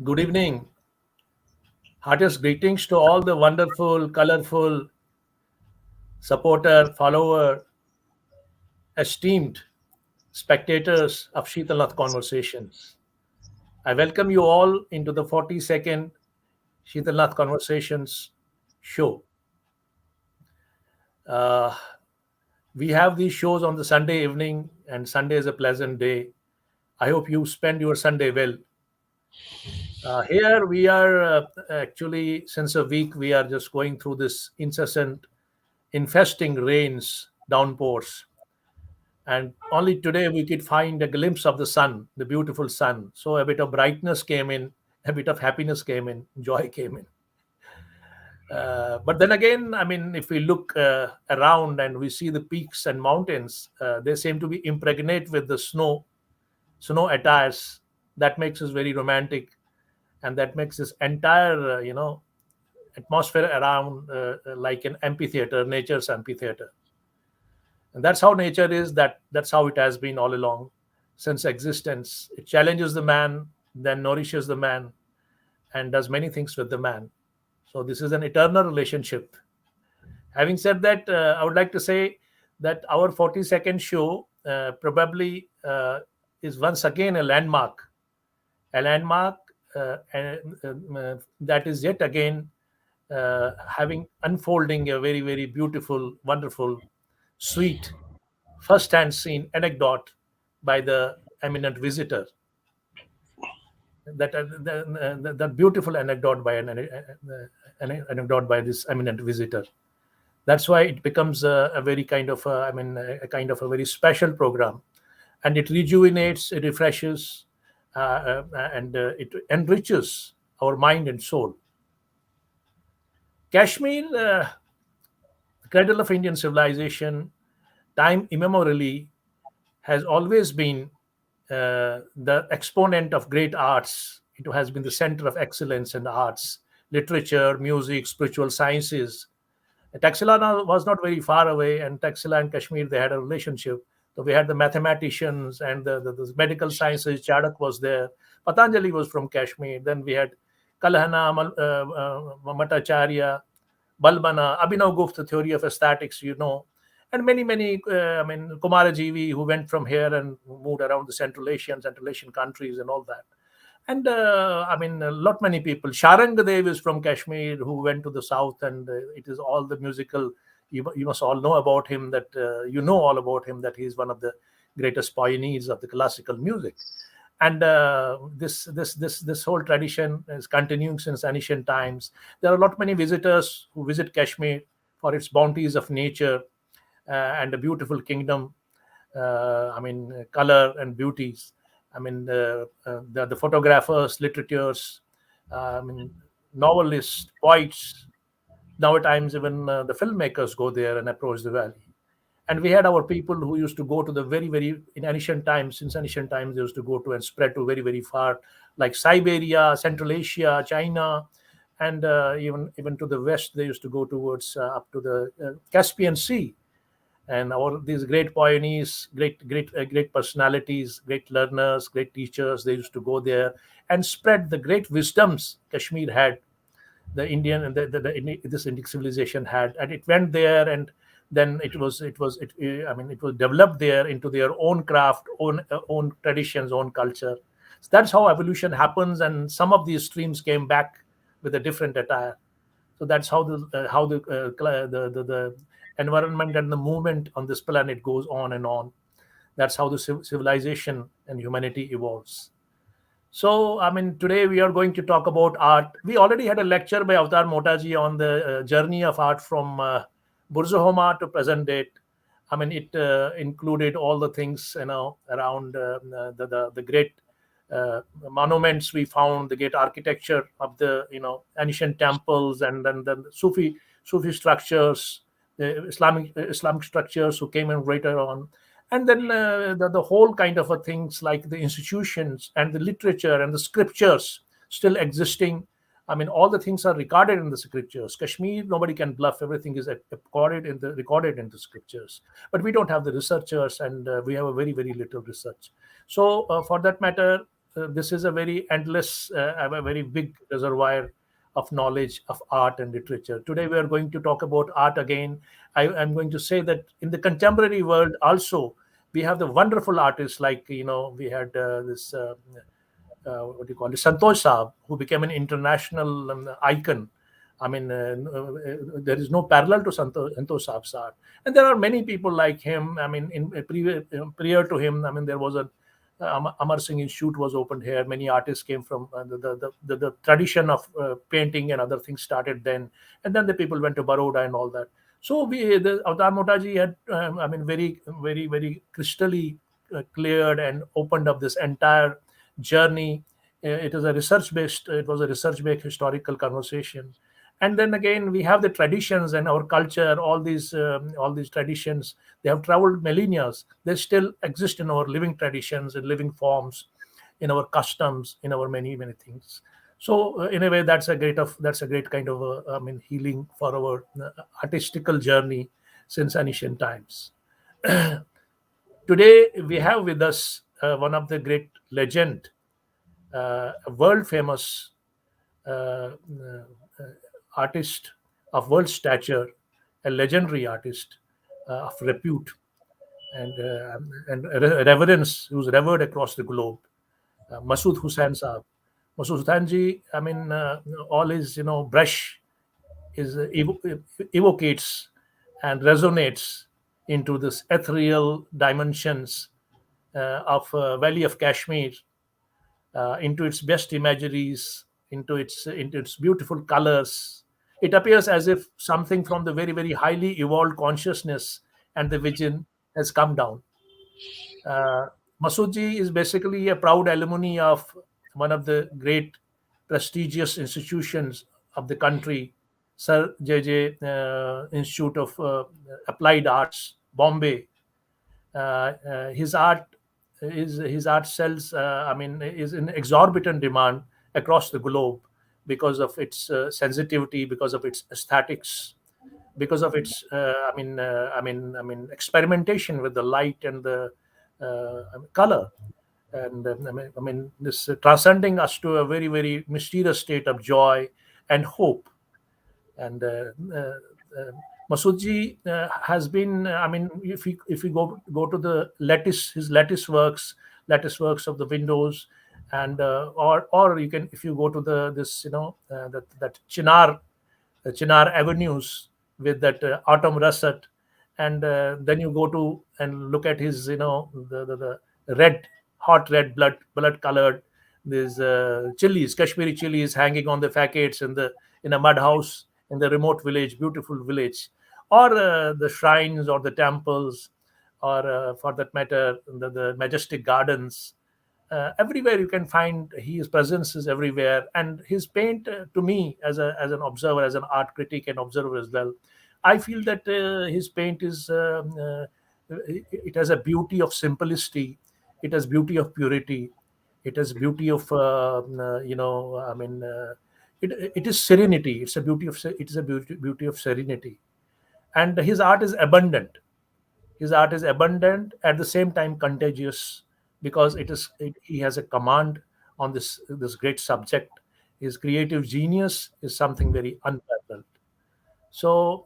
Good evening. Heartiest greetings to all the wonderful, colorful supporter, follower, esteemed spectators of Sheetalnath Conversations. I welcome you all into the 42nd Sheetalnath Conversations show. Uh, we have these shows on the Sunday evening, and Sunday is a pleasant day. I hope you spend your Sunday well. Here we are actually, since a week, we are just going through this incessant, infesting rains, downpours. And only today we could find a glimpse of the sun, the beautiful sun. So a bit of brightness came in, a bit of happiness came in, joy came in. But then again, I mean, if we look around and we see the peaks and mountains, they seem to be impregnate with the snow attires. That makes us very romantic, and that makes this entire, atmosphere around like an amphitheater, nature's amphitheater. And that's how nature is. That's how it has been all along, since existence. It challenges the man, then nourishes the man, and does many things with the man. So this is an eternal relationship. Having said that, I would like to say that our 42nd show probably is once again a landmark that is yet again having unfolding a very, very beautiful, wonderful, sweet first-hand seen anecdote by the eminent visitor. That beautiful anecdote by an anecdote by this eminent visitor. That's why it becomes a very kind of a kind of a very special program, and it rejuvenates, it refreshes, and it enriches our mind and soul. Kashmir, the cradle of Indian civilization, time immemorially has always been the exponent of great arts. It has been the center of excellence in the arts, literature, music, spiritual sciences. Taxila was not very far away, and Taxila and Kashmir, they had a relationship. So we had the mathematicians and the medical sciences. Chadak was there. Patanjali was from Kashmir. Then we had Kalhana, Matacharya, Balbana, Abhinav Gupta theory of aesthetics, and many, many, Kumarajivi who went from here and moved around the Central Asian countries and all that. And a lot many people. Sharangadev is from Kashmir who went to the south, and it is all the musical. You must all know about him. That you know all about him. That he is one of the greatest pioneers of the classical music. And this whole tradition is continuing since ancient times. There are a lot many visitors who visit Kashmir for its bounties of nature and a beautiful kingdom. Color and beauties. The photographers, literatures, novelists, poets. Now at times even the filmmakers go there and approach the valley. And we had our people who used to go to the very, very, in ancient times, since ancient times, they used to go to and spread to very, very far, like Siberia, Central Asia, China, and even to the west, they used to go towards up to the Caspian Sea. And our these great pioneers, great personalities, great learners, great teachers, they used to go there and spread the great wisdoms Kashmir had, the Indian and this Indic civilization had, and it went there, and then it was developed there into their own craft, own traditions, own culture. So that's how evolution happens, and some of these streams came back with a different attire. So that's how the environment and the movement on this planet goes on and on. That's how the civilization and humanity evolves. So, today we are going to talk about art. We already had a lecture by Avatar Motaji on the journey of art from Burzahoma to present date. It included all the things, around the great monuments we found, the great architecture of the, ancient temples, and then the Sufi structures, the Islamic structures who came in later on, and then the whole kind of things like the institutions and the literature and the scriptures still existing. All the things are recorded in the scriptures. Kashmir, nobody can bluff. Everything is recorded in the scriptures. But we don't have the researchers, and we have a very, very little research. So, for that matter, this is a very endless, a very big reservoir of knowledge of art and literature. Today we are going to talk about art again. I'm going to say that in the contemporary world also we have the wonderful artists, like we had this what do you call it, Santosh Saab, who became an international icon. I mean, there is no parallel to Santosh Saab's art, and there are many people like him. I mean, in prior to him, I mean, there was a Amar Singh Institute was opened here. Many artists came from the tradition of painting and other things started then, and then the people went to Baroda and all that. So the Avatar Motaji had, I mean, very crystally cleared and opened up this entire journey. It is a research based. It was a research based historical conversation, and then again we have the traditions and our culture. All these traditions, they have traveled millennia. They still exist in our living traditions and living forms, in our customs, in our many things. So in a way, that's a great kind of I mean, healing for our artistical journey since ancient times. Today we have with us one of the great legend, a world famous uh, uh, artist of world stature, a legendary artist of repute and reverence, who's revered across the globe, Masood Hussain Saab. Masood Hussain ji, I mean, all his brush is evocates and resonates into this ethereal dimensions of Valley of Kashmir, into its best imageries, into its beautiful colors. It appears as if something from the very highly evolved consciousness and the vision has come down. Uh, Masoodji is basically a proud alumni of one of the great prestigious institutions of the country, Sir J. Institute of Applied Arts, Bombay. His art sells, I mean, is in exorbitant demand across the globe because of its sensitivity, because of its aesthetics, because of its experimentation with the light and the color, and this transcending us to a very mysterious state of joy and hope. And uh, Masoodji has been, I mean, if we go to the lattice works of the windows, and or you can, if you go to the this that Chinar avenues with that autumn russet, and then you go to and look at his, the red, hot red, blood colored, these chilies, Kashmiri chilies hanging on the facades in a mud house in the remote village, beautiful village, or the shrines or the temples, or for that matter, the majestic gardens. Everywhere you can find his presence is everywhere, and his paint, to me, as an observer, as an art critic and observer as well, I feel that his paint is it has a beauty of simplicity, it has beauty of purity, it has beauty of it is serenity. It's a beauty of it is a beauty of serenity, and his art is abundant, at the same time contagious, because he has a command on this great subject. His creative genius is something very unparalleled. So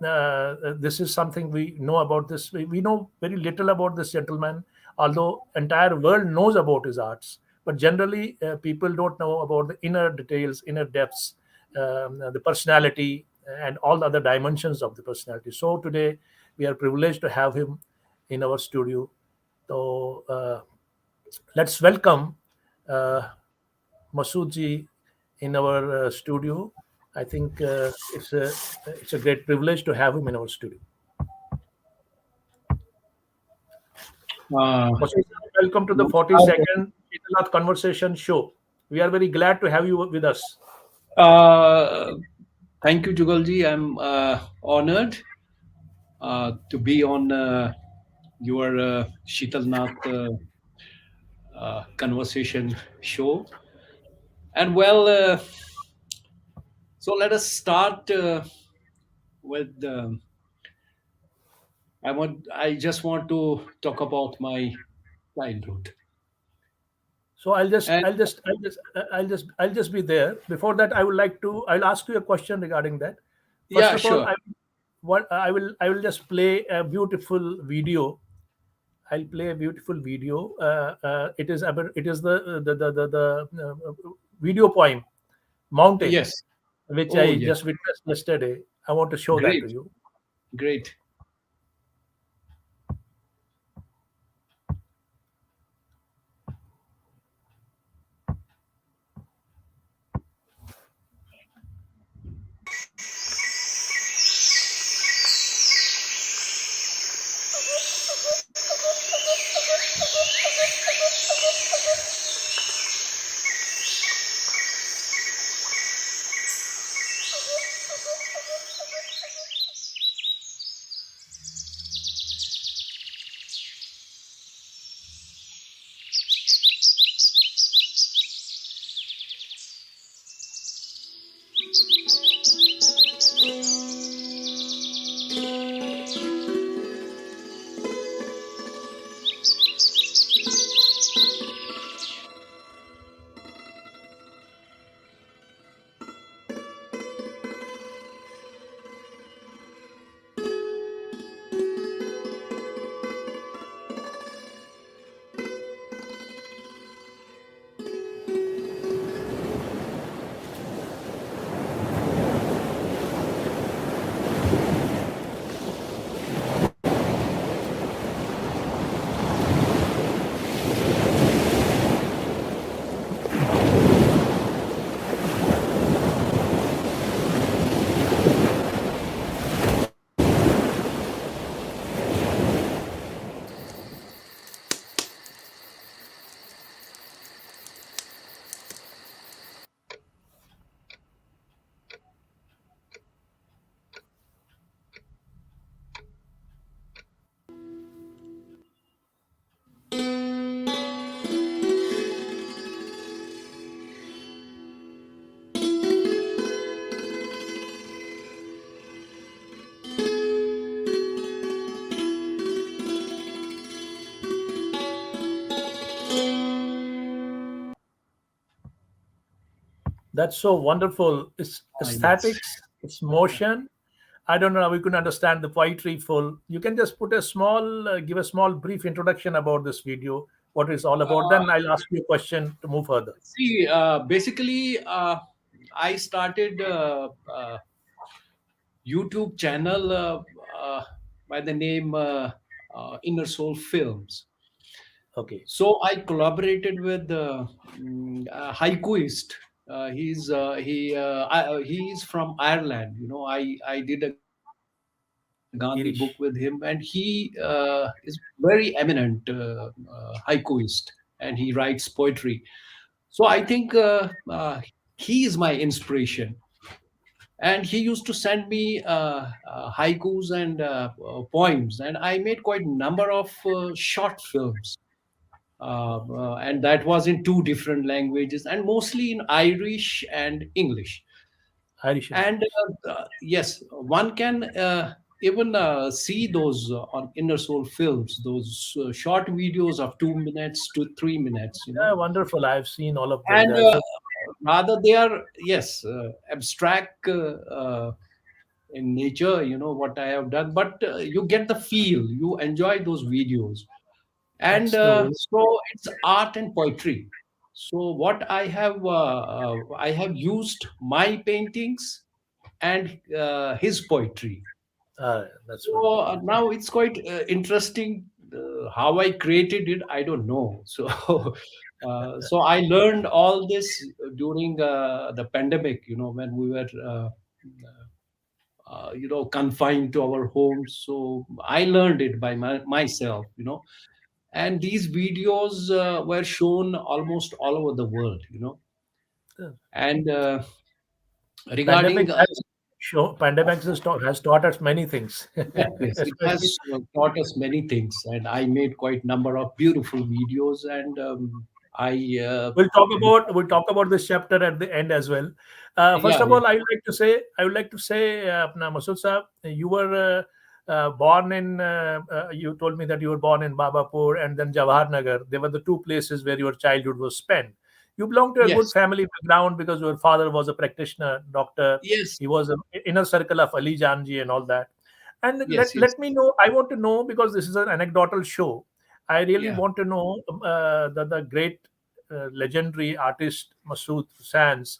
this is something we know about this. We know very little about this gentleman, although entire world knows about his arts. But generally, people don't know about the inner details, inner depths, the personality, and all the other dimensions of the personality. So today, we are privileged to have him in our studio. So let's welcome uh, Masoodji in our studio. I think it's a great privilege to have him in our studio. Uh, Masood, welcome to the Namaskar. 42nd Italaat Conversation Show. We are very glad to have you with us. uh, Thank you, Jugalji. I'm honored to be on your Sheetal Nath conversation show. And well, so let us start with. I just want to talk about my childhood. So I'll just, And I'll just, I'll just, I'll just be there. Before that, I would like to. I'll ask you a question regarding that. First yeah, of all, sure. I will just play a beautiful video. I'll play a beautiful video. It is the video poem Mountain, Yes. which Oh, I yes. just witnessed yesterday. I want to show that Great. to you. Great. That's so wonderful. It's Yes. aesthetics, it's motion. I don't know. We couldn't understand the poetry full. You can just put a small, give a small brief introduction about this video, what it's all about. Uh, Then I'll ask you a question to move further. See, basically, I started YouTube channel by the name Inner Soul Films. Okay, So I collaborated with a haikuist. He's from Ireland. I did a Gandhi book with him, and he Irish, is very eminent haikuist, and he writes poetry. So I think he is my inspiration, and he used to send me haikus and poems, and I made quite a number of short films, and that was in two different languages and mostly in Irish and English. Irish and And English. yes, one can even see those on Inner Soul Films, those short videos of 2 minutes to 3 minutes, Yeah, wonderful. I've seen all of them. and They're so rather they are, yes, abstract in nature, what I have done, but you get the feel, you enjoy those videos. And that's the way. so it's art and poetry. So what I have used my paintings and his poetry. That's So wonderful. now it's quite interesting. How I created it, I don't know. So so I learned all this during the pandemic, when we were confined to our homes. So I learned it by myself, and these videos were shown almost all over the world, The and pandemic regarding has has taught us many things, yes, yes, it has especially. taught us many things, and I made quite number of beautiful videos, and I We'll talk about this chapter at the end as well. First yeah, of yeah. all, I would like to say, Masood Saab, you were. Born in, you told me that you were born in Babapur and then Jawaharnagar. They were the two places where your childhood was spent. You belong to a good Yes, family background because your father was a practitioner, doctor. yes, He was an inner circle of Ali Janji and all that. And yes, yes. let me know. I want to know because this is an anecdotal show. I really Yeah, want to know the great legendary artist Masood Hussain's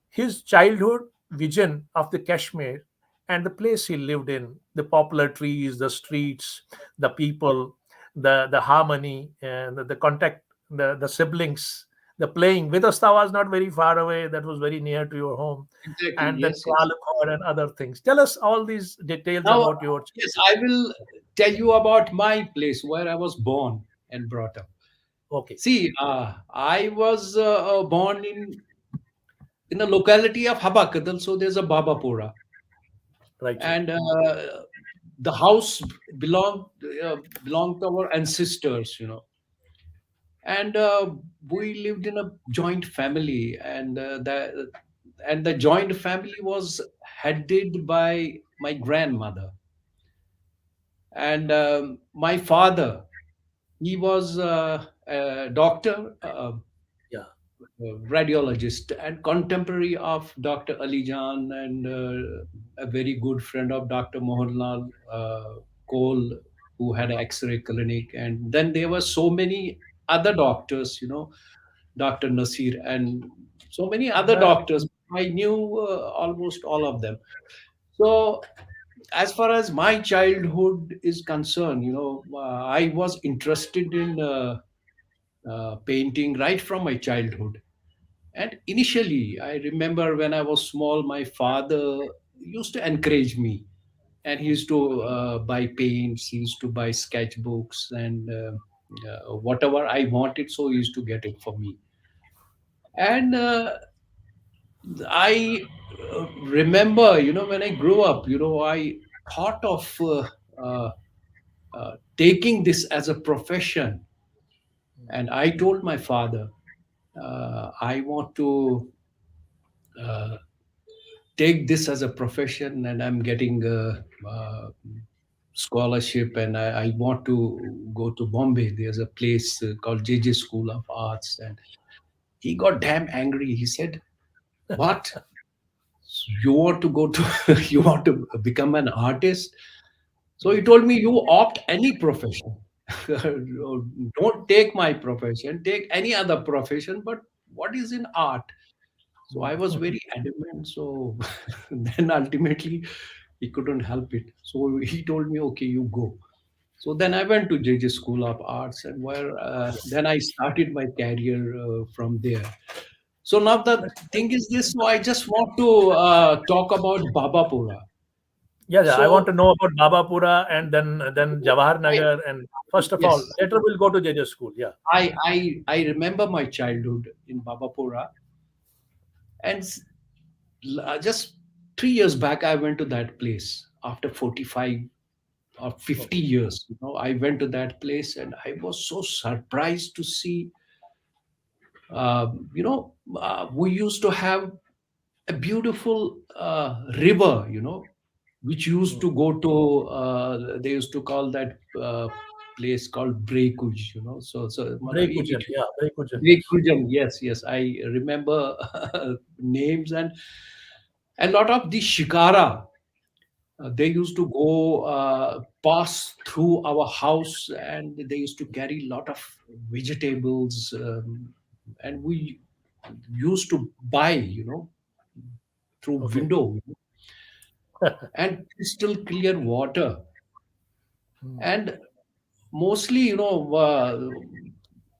his childhood vision of the Kashmir and the place he lived in, the popular trees, the streets, the people, the harmony, and the contact, the siblings, the playing. Vidasta was not very far away; that was very near to your home, exactly. and then Yes, yes. Kuala and other things. Tell us all these details Now, about your yes, childhood. I will tell you about my place where I was born and brought up. Okay, See, I was born in the locality of Habakadal, so there's a Babapura, right, right. and the house belonged belonged to our ancestors, and we lived in a joint family, and the joint family was headed by my grandmother, and my father, he was a doctor, Yeah, radiologist and contemporary of Dr. Ali Jan, and a very good friend of Dr. Mohanlal Koul, who had an X-ray clinic. And then there were so many other doctors, Dr. Nasir, and so many other yeah, doctors. I knew almost all of them. So, as far as my childhood is concerned, I was interested in painting right from my childhood. And initially, I remember when I was small, my father used to encourage me, and he used to buy paints, he used to buy sketchbooks, and whatever I wanted, so he used to get it for me. And I remember, when I grew up, I thought of uh, taking this as a profession, and I told my father, I want to uh, take this as a profession, and I'm getting a scholarship, and I want to go to Bombay. There's a place called JJ School of Arts. And he got damn angry. He said, what? You want to go to, you want to become an artist? So he told me, you opt any profession. Don't take my profession, take any other profession, but what is in art? So I was very adamant. So then ultimately he couldn't help it. So he told me, okay, you go. So then I went to JJ School of Arts, and where then I started my career from there. So now the thing is this. So I just want to talk about Babapura. yeah, yeah. I want So to know about Babapura and then Jawahar I, Nagar. And first of all, yes, later we'll go to JJ School. Yeah. I remember my childhood in Babapura, and just 3 years back I went to that place after 45 or 50 Okay. years. I went to that place, and I was so surprised to see. We used to have a beautiful river, which used Mm. to go to. They used to call that place called Brekuj. So matlab it Breakujan. Yeah, Breakujan. Yes. Brekujam, yes, yes, I remember names, and a lot of the shikara. They used to go pass through our house, and they used to carry a lot of vegetables, and we used to buy, through Okay. window, and crystal clear water. Mm. And mostly,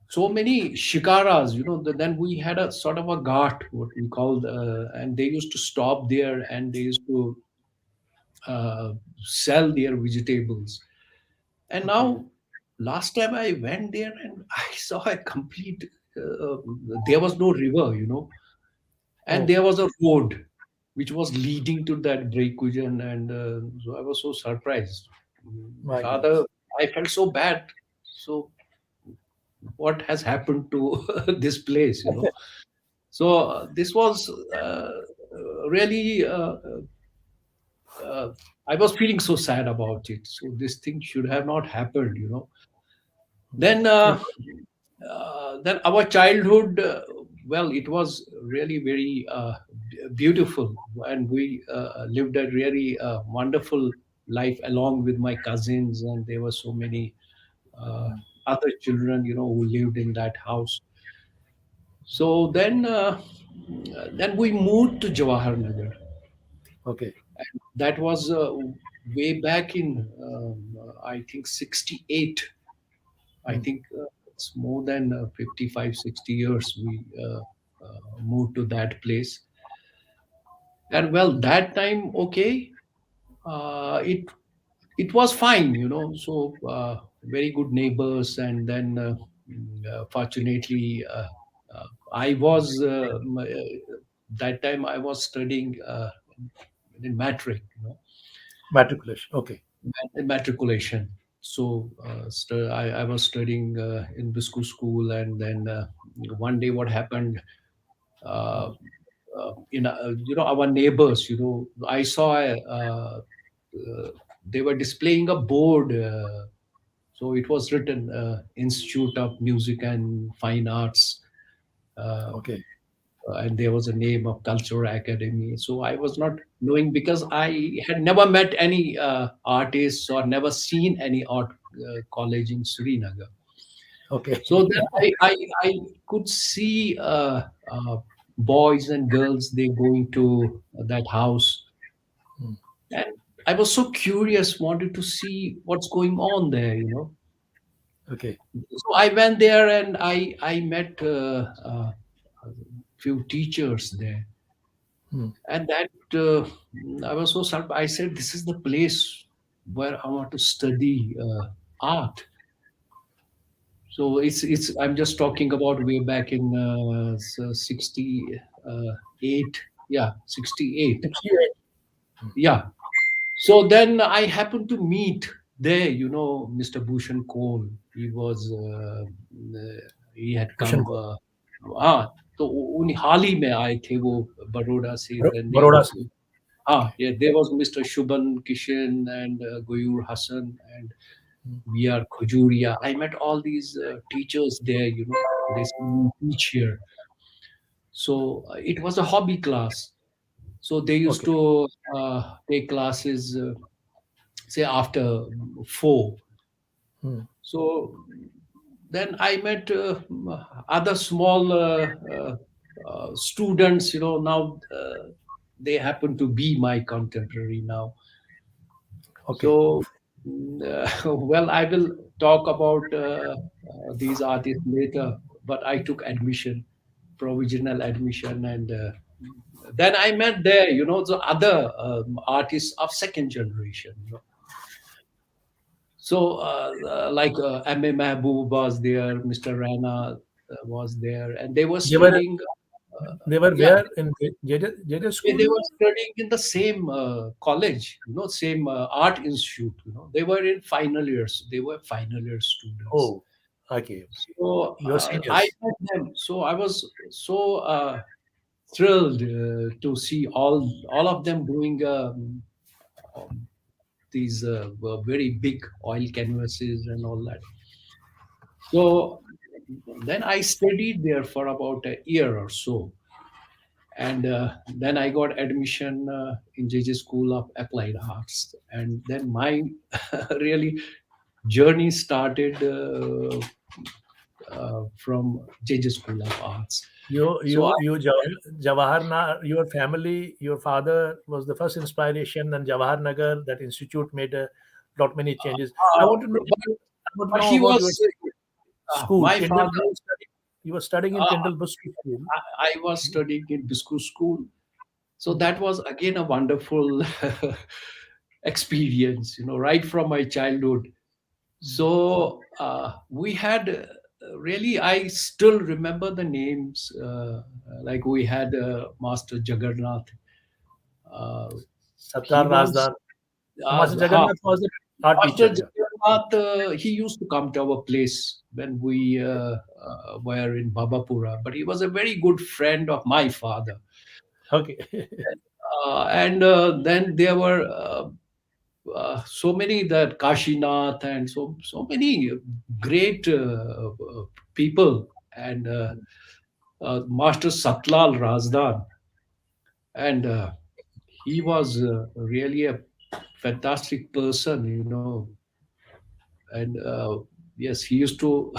so many shikaras, then we had a sort of a ghat, what we called, and they used to stop there, and they used to uh, sell their vegetables. And Okay. now, last time I went there, and I saw a complete, uh, there was no river, and Oh there was a road which was leading to that Breakujan. And so I was so surprised. my Rather, goodness. I felt so bad. So, what has happened to this place, So, this was really uh, I was feeling so sad about it. So this thing should have not happened, you know. Then, It, then our childhood, well, it was really very beautiful, and we lived a really wonderful life along with my cousins, and there were so many uh, other children, you know, who lived in that house. So then we moved to Jawahar Nagar. okay. That was way back in, I think, 68. I Hmm. think it's more than 55, 60 years we moved to that place. And well, that time, okay, it was fine, you know. So very good neighbors, and then fortunately, I was that time I was studying in matric, you know, Matriculation. Okay. in matriculation. So I was studying in Biscu school, and then one day what happened, uh, you know, our neighbors, you know, I saw they were displaying a board. So it was written Institute of Music and Fine Arts, uh, Okay. and there was a name of Cultural Academy. So I was not knowing, because I had never met any artists or never seen any art college in Srinagar. Okay. So then I could see boys and girls, they going to that house, Hmm. and I was so curious, wanted to see what's going on there, you know. Okay. So I went there, and I met a few teachers there, Hmm. and that I was so surprised. I said, "This is the place where I want to study art." So it's. I'm just talking about way back in 68. Yeah, 68. 68. Yeah. So then I happened to meet there, you know, Mr. Bhushan Koul. He was he had Mission come. Code. हाँ, तो उन्हीं हाल ही में आए थे वो बड़ौदा से. Then they Baroda also, से. yeah, there was Mr. Shubhan Kishan and Goyur Hassan and Hmm. V.R. Khujuria. I met all these teachers there, you know. They said, "You teach here." So it was a hobby class. So they used Okay. to take classes, say after 4. Hmm. So then I met other small students, you know. Now they happen to be my contemporary now. Okay. So well, I will talk about these artists later, but I took admission, provisional admission, and then I met there, you know, the other artists of second generation, you know. So, like M.A. Mahboob was there, Mr. Rana was there, and they were They were studying. they were Yeah, where in JJ they school? were studying in the same college, you know, same art institute. You know, they were in final years. They were final year students. Oh, okay. So Your I seniors. met them. So I was so thrilled to see all of them doing um, these very big oil canvases and all that. So then I studied there for about a year or so, and then I got admission in JJ School of Applied Arts, and then my really journey started from JJ School of Arts. You So you you Jawahar your family, your father was the first inspiration, and Jawahar Nagar, that institute made a lot many changes. I want to know. but, I want to but know he about your was school. my Tyndall. father. You were studying in Uh, Tyndall School. I was studying in Biscu School. So that was again a wonderful experience, you know, right from my childhood. So we had really, I still remember the names. Like we had Master Jagannath. Uh, he Sattar was Razdan. Master huh, Jagannath was the art Master teacher. Yeah. Jagannath. He used to come to our place when we were in Babapura, but he was a very good friend of my father. Okay. And then there were so many, that Kashinath, and so many great people, and Master Satlal Razdan, and he was really a fantastic person, and yes, he used to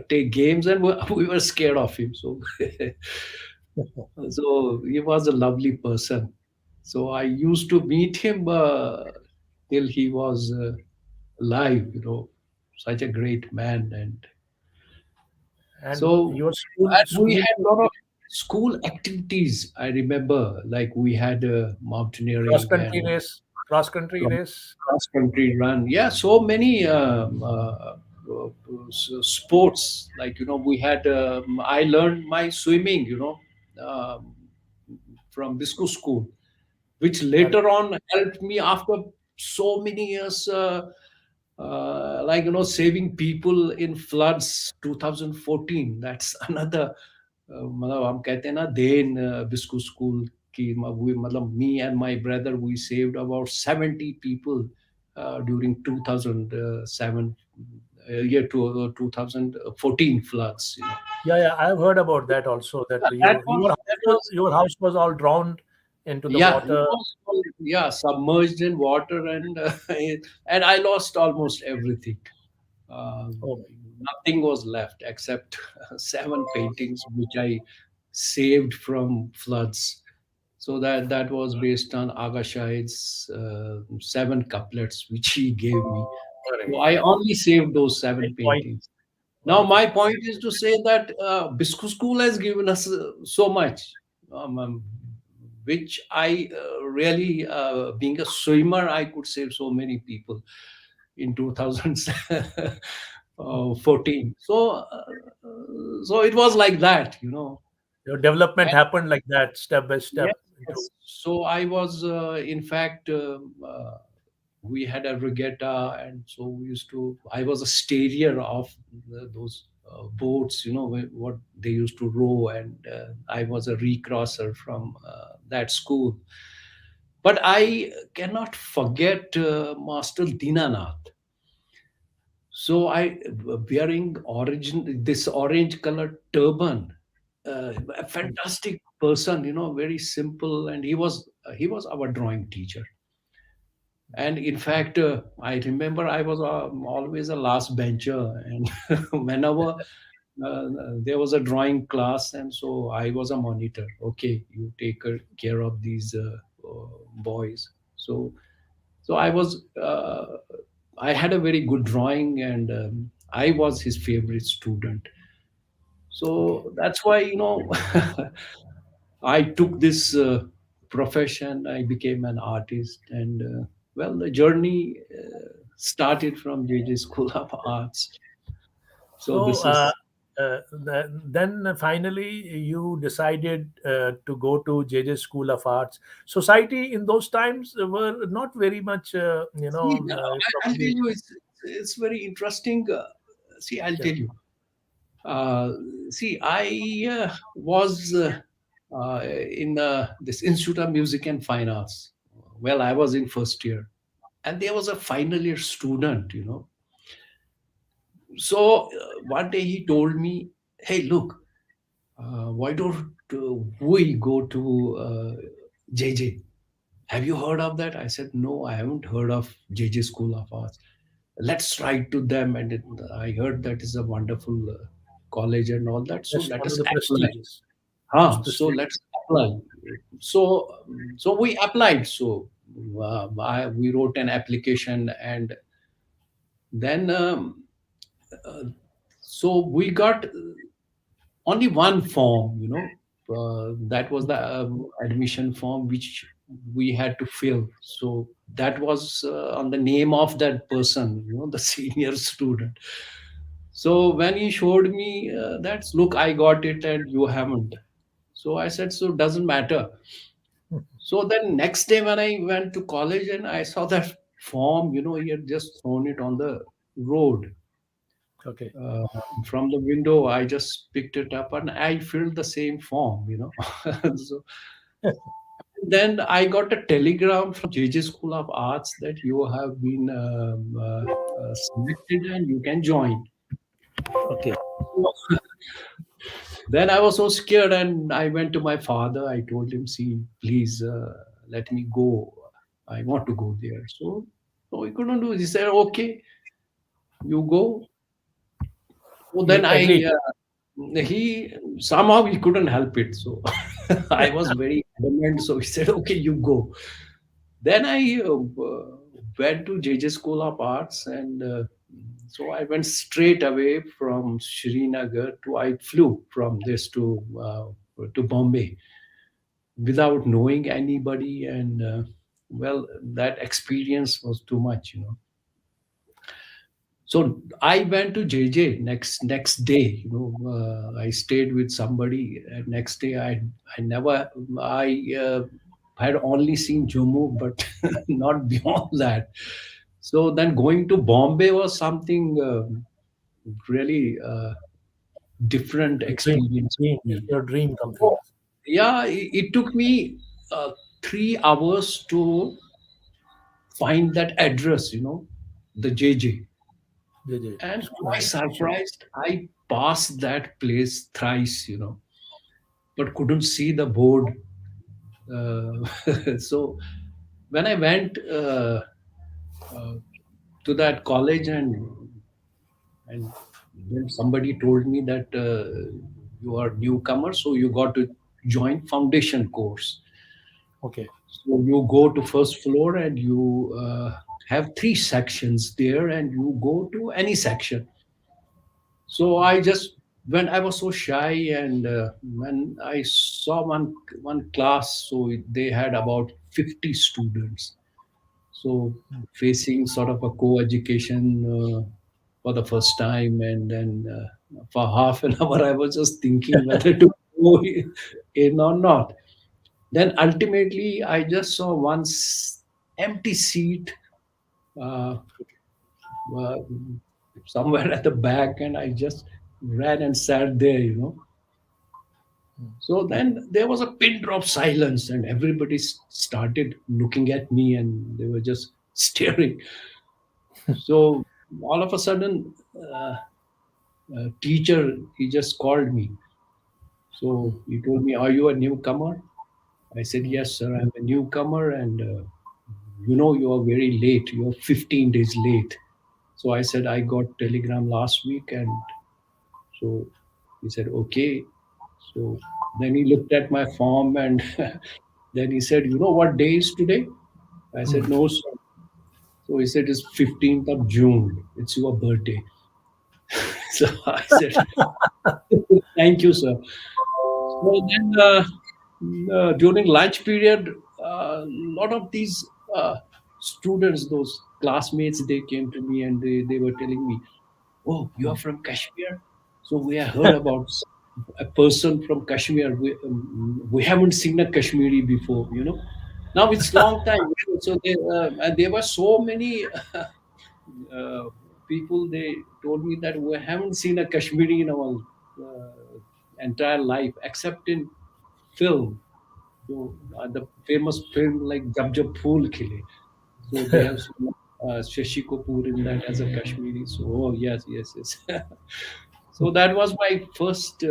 take games, and we were scared of him. So he was a lovely person. So I used to meet him till he was alive. Such a great man. And And so, your school and we school had a lot of school activities. I remember, like we had cross mountaineering country and race, cross country race. cross country run. Yeah, so many sports. Like, we had. I learned my swimming. Um, from Bisco School, which Correct. later on helped me after so many years, like, saving people in floods 2014. That's another, मतलब हम कहते हैं ना, then बिस्कू school की, we, मतलब me and my brother, we saved about 70 people during 2007 year to 2014 floods. Yeah, yeah, I've heard about that also. That Yeah, that was that was your house was all drowned into the Yeah, it water. was all, yeah, submerged in water, and and I lost almost everything. Uh, Oh, Nothing was left except seven paintings which I saved from floods. So that was based on Aga Shahid's seven couplets which he gave me. correct. So I only saved those seven Great point. paintings. Now, Wonderful my point. point is to say that Biscu School has given us so much, which I really, being a swimmer, I could save so many people in 2014. So it was like that. Your development And happened like that, step by yes, step. Into yes. So I was, in fact, we had a regatta, and so we used to. I was a steerier of those boats, what they used to row, and I was a recrosser from that school. But I cannot forget Master Dinanath. So wearing this orange colored turban, a fantastic person, very simple, and he was our drawing teacher. And in fact, I remember I was always a last bencher, and whenever there was a drawing class, and so I was a monitor. Okay, you take care of these boys. So I had a very good drawing, and I was his favorite student. okay. So that's why, I took this profession. I became an artist, and well, the journey started from JJ School of Arts. So So this is then finally you decided to go to JJ School of Arts. Society in those times were not very much, see. I'll tell probably. you, it's very interesting. See, I'll Yeah. tell you. Uh, See, I was in this Institute of Music and Fine Arts. Well, I was in first year, and there was a final year student. So one day he told me, "Hey, look, why don't we go to JJ? Have you heard of that?" I said, "No, I haven't heard of JJ School of Arts. Let's write to them." And I heard that is a wonderful college and all that. So That's let one of us the apply. prestigious, most So let's prestigious. apply. So we applied. So we wrote an application, and then so we got only one form. That was the admission form which we had to fill. So that was on the name of that person, the senior student. So when he showed me that's, look, I got it and you haven't. So I said, so doesn't matter. So then next day when I went to college and I saw that form, he had just thrown it on the road. Okay. uh, from the window. I just picked it up and I filled the same form. So Then I got a telegram from JJ School of Arts that you have been selected and you can join. Okay. So then I was so scared, and I went to my father. I told him, "See, please let me go. I want to go there." So, no, he couldn't do it. He said, "Okay, you go." So then He agreed. he somehow he couldn't help it. So I was very adamant. So he said, "Okay, you go." Then I went to JJ School of Arts, and so I went straight away from Srinagar to. I flew from this to Bombay without knowing anybody, and well, that experience was too much, you know. So I went to JJ next day. You know, I stayed with somebody. And next day, I never I had only seen Jammu, but not beyond that. So then going to Bombay was something really different Your dream, experience dream, for me. your dream come true. So, yeah, it took me 3 hours to find that address. You know, the JJ. JJ And to my institution. surprise, I passed that place thrice, you know, but couldn't see the board. So when I went uh, to that college, and then somebody told me that you are newcomer, so you got to join foundation course. Okay. So you go to first floor, and you have three sections there, and you go to any section. So I just, when I was so shy, and when I saw one class, so they had about 50 students. So facing sort of a co-education for the first time, and then for half an hour I was just thinking whether to go in or not. Then ultimately I just saw one empty seat uh, uh, somewhere at the back, and I just ran and sat there, you know. So then there was a pin drop silence, and everybody started looking at me, and they were just staring. So all of a sudden, teacher, he just called me. So he told me, "Are you a newcomer?" I said, "Yes, sir, I'm a newcomer, and you know you are very late. You are 15 days late." So I said, "I got telegram last week," and so he said, "Okay." So then he looked at my form, and then he said, "You know what day is today?" I said, "No, sir." So he said, "It's 15th of June. It's your birthday." So I said, "Thank you, sir." So then during lunch period, a lot of these students, those classmates, they came to me, and they were telling me, "Oh, you are from Kashmir? So we have heard about a person from Kashmir. We haven't seen a Kashmiri before, you know. Now it's long time." So and there were so many uh, people. They told me that we haven't seen a Kashmiri in our entire life, except in film. So the famous film like Jab Jab Phool Khile. So they have Shashi Kapoor in that as a Kashmiri. So oh yes, yes, yes. So that was my first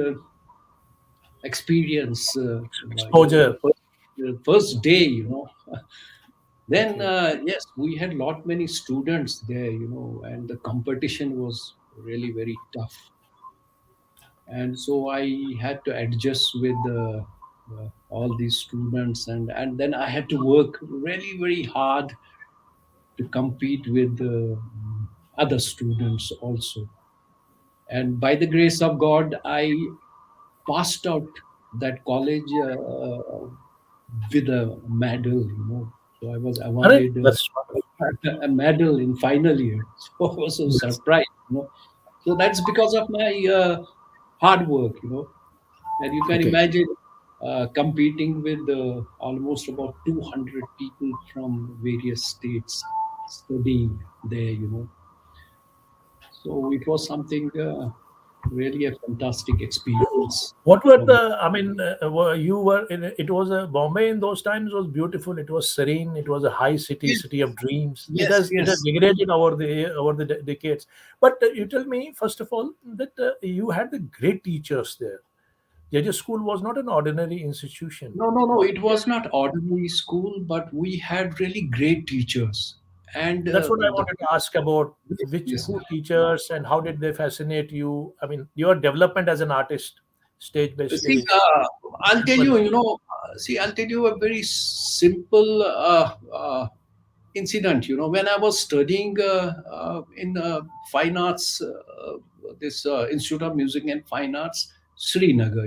experience. The Exposure. first day, you know. Then Okay. yes, we had lot many students there, you know, and the competition was really very tough. And so I had to adjust with all these students, and then I had to work really very hard to compete with other students also. And by the grace of God, I passed out that college with a medal, you know. So I was Arre, awarded that's wonderful. a medal in final year. So I was so Yes. surprised, you know. So that's because of my hard work, you know. And you can Okay. imagine competing with almost about 200 people from various states studying there, you know. So it was something. Really a fantastic experience. What were for me. the? I mean, you were. It was a Bombay in those times was beautiful. It was serene. It was a high city, Yes, city of dreams. It yes, has yes. degraded over the decades. But you tell me first of all that you had the great teachers there. JJ School was not an ordinary institution. No, no, no. It Yeah. was not ordinary school, but we had really great teachers. And That's what I the wanted to ask about. yes, Which yes. who teachers and how did they fascinate you? I mean, your development as an artist, stage by See, stage. I'll tell Well, you. I'll tell you a very simple incident. When I was studying in fine arts, this Institute of Music and Fine Arts, Srinagar.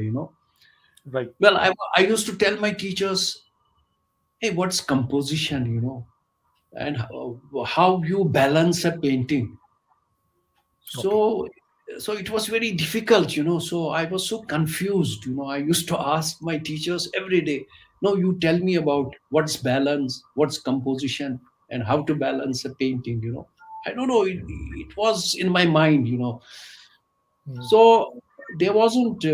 right. Well, I used to tell my teachers, "Hey, what's composition? And how you balance a painting." Okay. So so it was very difficult, so I was so confused. I used to ask my teachers every day, "No, you tell me about what's balance, what's composition, and how to balance a painting." I don't know, it was in my mind. Mm. So there wasn't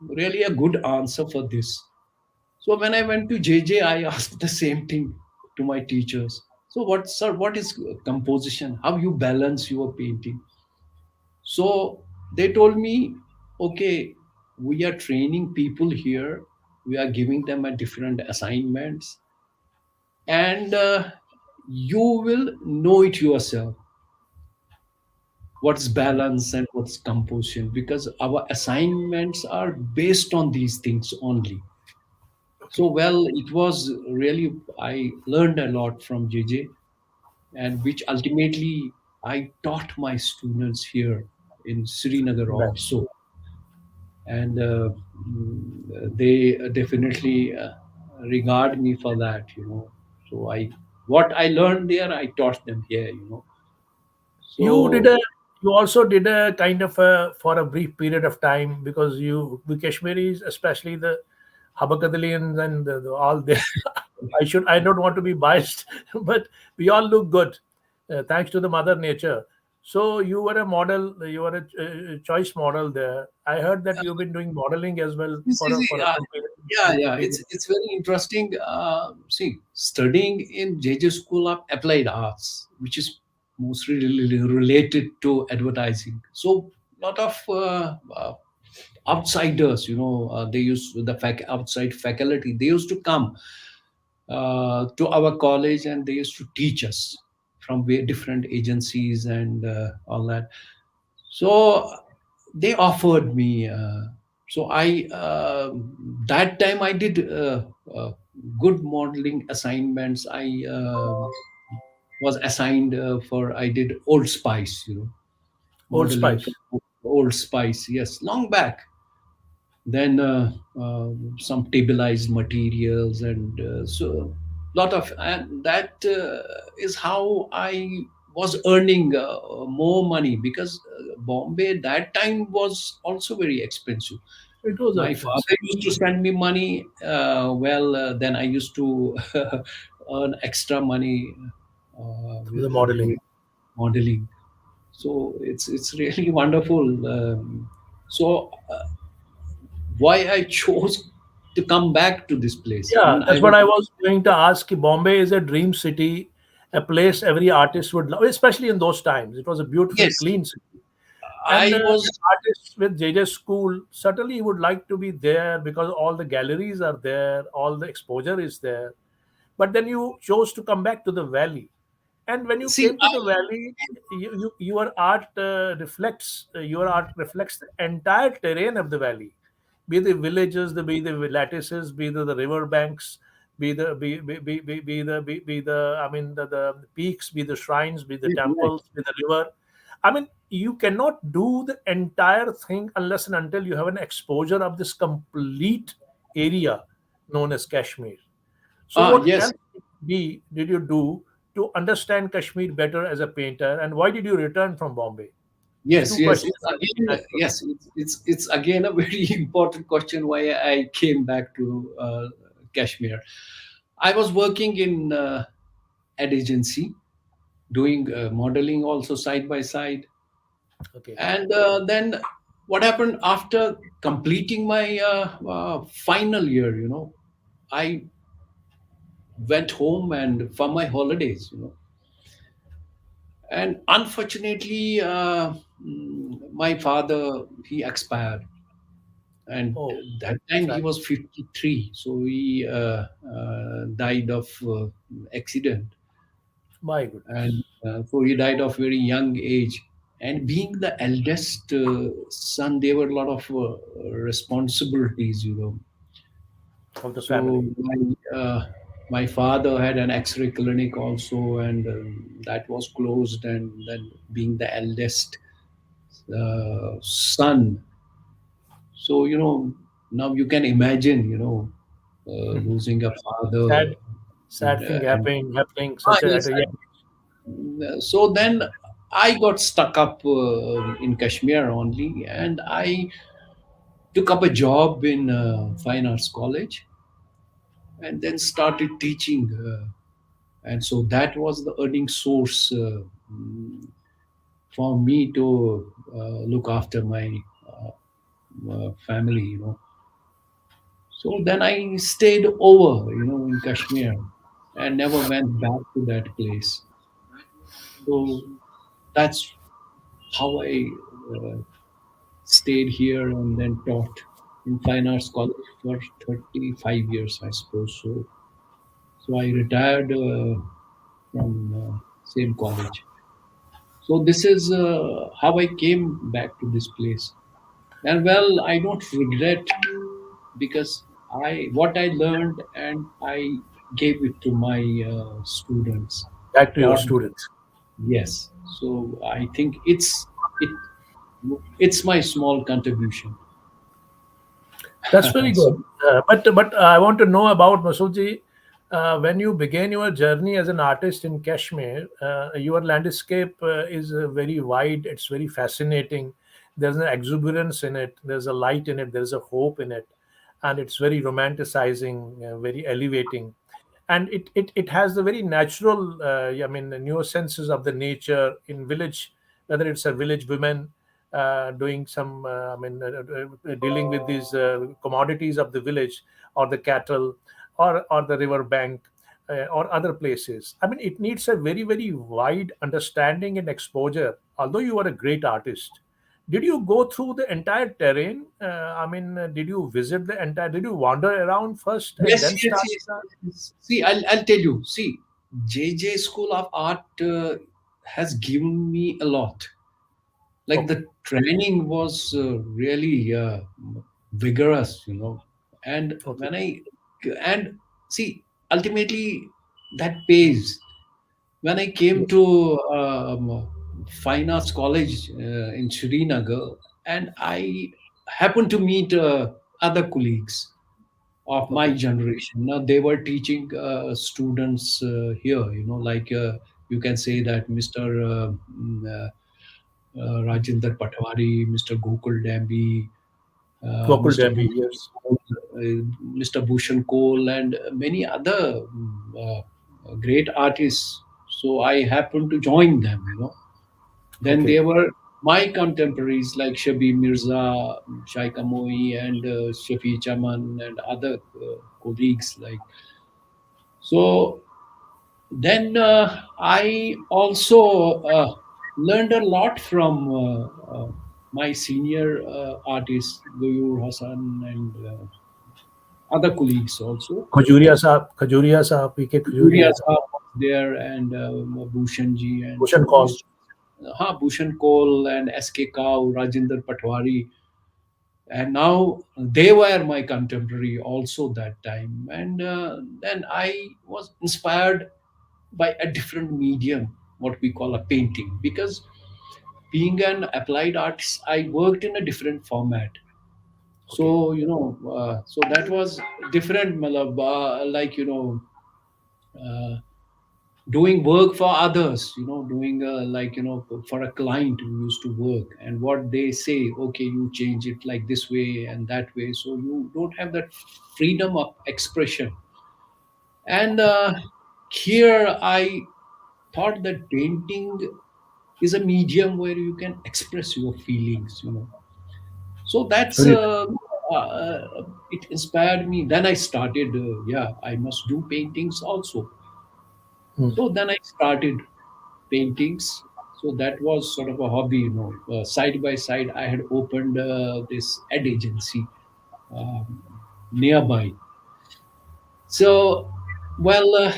really a good answer for this. So when I went to JJ, I asked the same thing to my teachers. So what, sir, what is composition? How you balance your painting? So they told me, okay, we are training people here. We are giving them a different assignments, and you will know it yourself. What's balance and what's composition? Because our assignments are based on these things only. So Okay. well, it was really, I learned a lot from JJ, and which ultimately I taught my students here in Srinagar Nice. also. And they definitely regard me for that. So what I learned there, I taught them here. You did So a you also did a kind of a for a brief period of time because the Kashmiris, especially the Habakadalians and all they I don't want to be biased, but we all look good, thanks to the mother nature. So you were a model, you were a choice model there. I heard that you've been doing modeling as well this for is a uh, good period. yeah, Good yeah, period. it's very interesting. See, studying in JJ School of Applied Arts, which is mostly related to advertising. So lot of outsiders, they used the outside faculty, they used to come to our college, and they used to teach us from different agencies and all that. So they offered me, so I that time I did uh, good modeling assignments. I was assigned for, I did Old Spice, Old modeling Spice. for Old Spice, yes, long back. Then some stabilized materials, and so lot of, and that is how I was earning more money, because Bombay that time was also very expensive. It was My expensive father used to send me money. Well, then I used to earn extra money for the with doing modeling. modeling. So it's really wonderful. So why I chose to come back to this place. I Yeah, mean, I that's what was, I was going to ask. Bombay is a dream city, a place every artist would love, especially in those times. It was a beautiful, yes, clean city. And I was, artists with JJ School certainly would like to be there because all the galleries are there, all the exposure is there. But then you chose to come back to the valley. And when you see, came to the valley, your art reflects the entire terrain of the valley, be the villages, be the lattices, be the river banks, be the I mean the peaks, be the shrines, be the right. temples, be the river. I mean, you cannot do the entire thing unless and until you have an exposure of this complete area known as Kashmir. So, what Yes, else did you do to understand Kashmir better as a painter, and why did you return from Bombay? These yes, two yes. questions It's are again, natural. yes, it's again a very important question why I came back to Kashmir. I was working in ad agency, doing modeling also side by side, Okay. and then what happened after completing my final year, I went home and for my holidays, and unfortunately, my father, he expired, and Oh, that time he sad. was 53, so he died of accident. My And goodness. so he died of very young age. And being the eldest son, there were a lot of responsibilities, Of the So family. my father had an X-ray clinic also, and that was closed. And then being the eldest son, so now you can imagine, Mhm. losing a father, Sad, sad thing and happening such a, at yes, a young. so then I got stuck up in Kashmir only, and I took up a job in Fine Arts College, and then started teaching. And so that was the earning source for me to look after my family. So then I stayed over, in Kashmir, and never went back to that place. So that's how I stayed here and then taught in Fine Arts College for 35 years, I suppose. So I retired from same college. So this is how I came back to this place. And well, I don't regret, because I what I learned and I gave it to my students. Back to your Taught, students. yes. So I think it's my small contribution. That's very So good. But I want to know about Masoodji. When you began your journey as an artist in Kashmir, your landscape is very wide. It's very fascinating. There's an exuberance in it. There's a light in it. There's a hope in it, and it's very romanticizing, very elevating, and it has the very natural, I mean, the nuances of the nature in village, whether it's a village women doing some, dealing with these commodities of the village, or the cattle, or the river bank, or other places. I mean, it needs a very, very wide understanding and exposure. Although you are a great artist, did you go through the entire terrain? Did you visit the entire? Did you wander around first and yes, then yes, start? yes, yes. See, I'll tell you. See, JJ School of Art has given me a lot. Like Okay, the training was really vigorous, and okay, and see, ultimately that pays. When I came yes, to Fine Arts College in Srinagar, and I happened to meet other colleagues of my okay, generation. Now they were teaching students here, like you can say that Mr. Rajinder Patwari, Mr. Gokul Dambi, Gokul Mr. Dambi, yes, Mr. Bhushan Koul, and many other great artists. So I happened to join them. Then okay, there were my contemporaries like Shabi Mirza, Shaika Moi, and Shafi Chaman, and other colleagues. Like so, then I also learned a lot from my senior artists, Goyur Hassan, and other colleagues also. Khajuria Saab, PK Surya Khajuria, Saab was there, and Bhushanji, and Bhushan Kaul. Bhushan Kaul, and S.K. Kao, Rajinder Patwari. And now they were my contemporary also that time. And then I was inspired by a different medium, what we call a painting, because being an applied artist, I worked in a different format. Okay, So so that was different, malab, like uh, doing work for others, doing like for a client who used to work, and what they say, okay, you change it like this way and that way, so you don't have that freedom of expression. And here I thought that painting is a medium where you can express your feelings. So that's Really? it inspired me. Then I started, yeah, I must do paintings also. Hmm. So then I started paintings. So that was sort of a hobby, side by side. I had opened this ad agency um, nearby. So, well,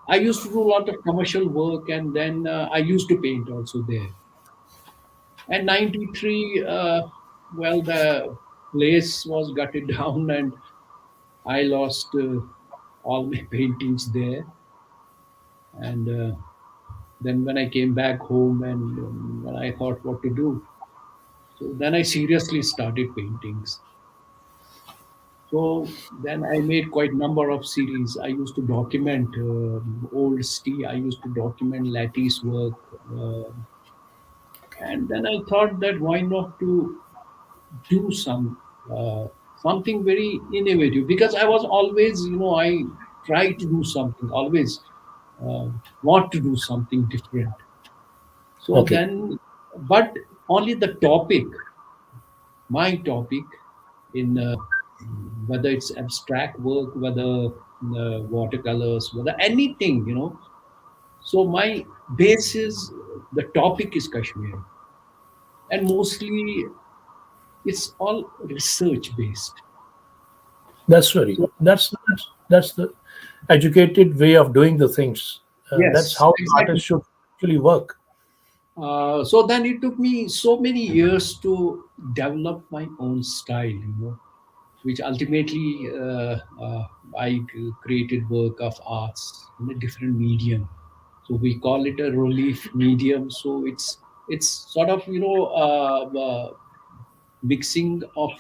I used to do a lot of commercial work, and then I used to paint also there. And 93, well, the place was gutted down, and I lost all my paintings there. And then when I came back home, and when I thought what to do, so then I seriously started paintings. So then I made quite number of series. I used to document old I used to document lattice work, and then I thought that why not to do something very innovative, because I was always, I try to do something always, uh, want to do something different. So Okay. then, but only the topic, my topic, in whether it's abstract work, whether watercolors, whether anything, So my base is, the topic is Kashmir, and mostly it's all research based. That's very So good. That's the educated way of doing the things. That's yes, how an exactly. artist should actually work. So then it took me so many years to develop my own style, which ultimately I created work of arts in a different medium. So we call it a relief medium. So it's sort of, mixing of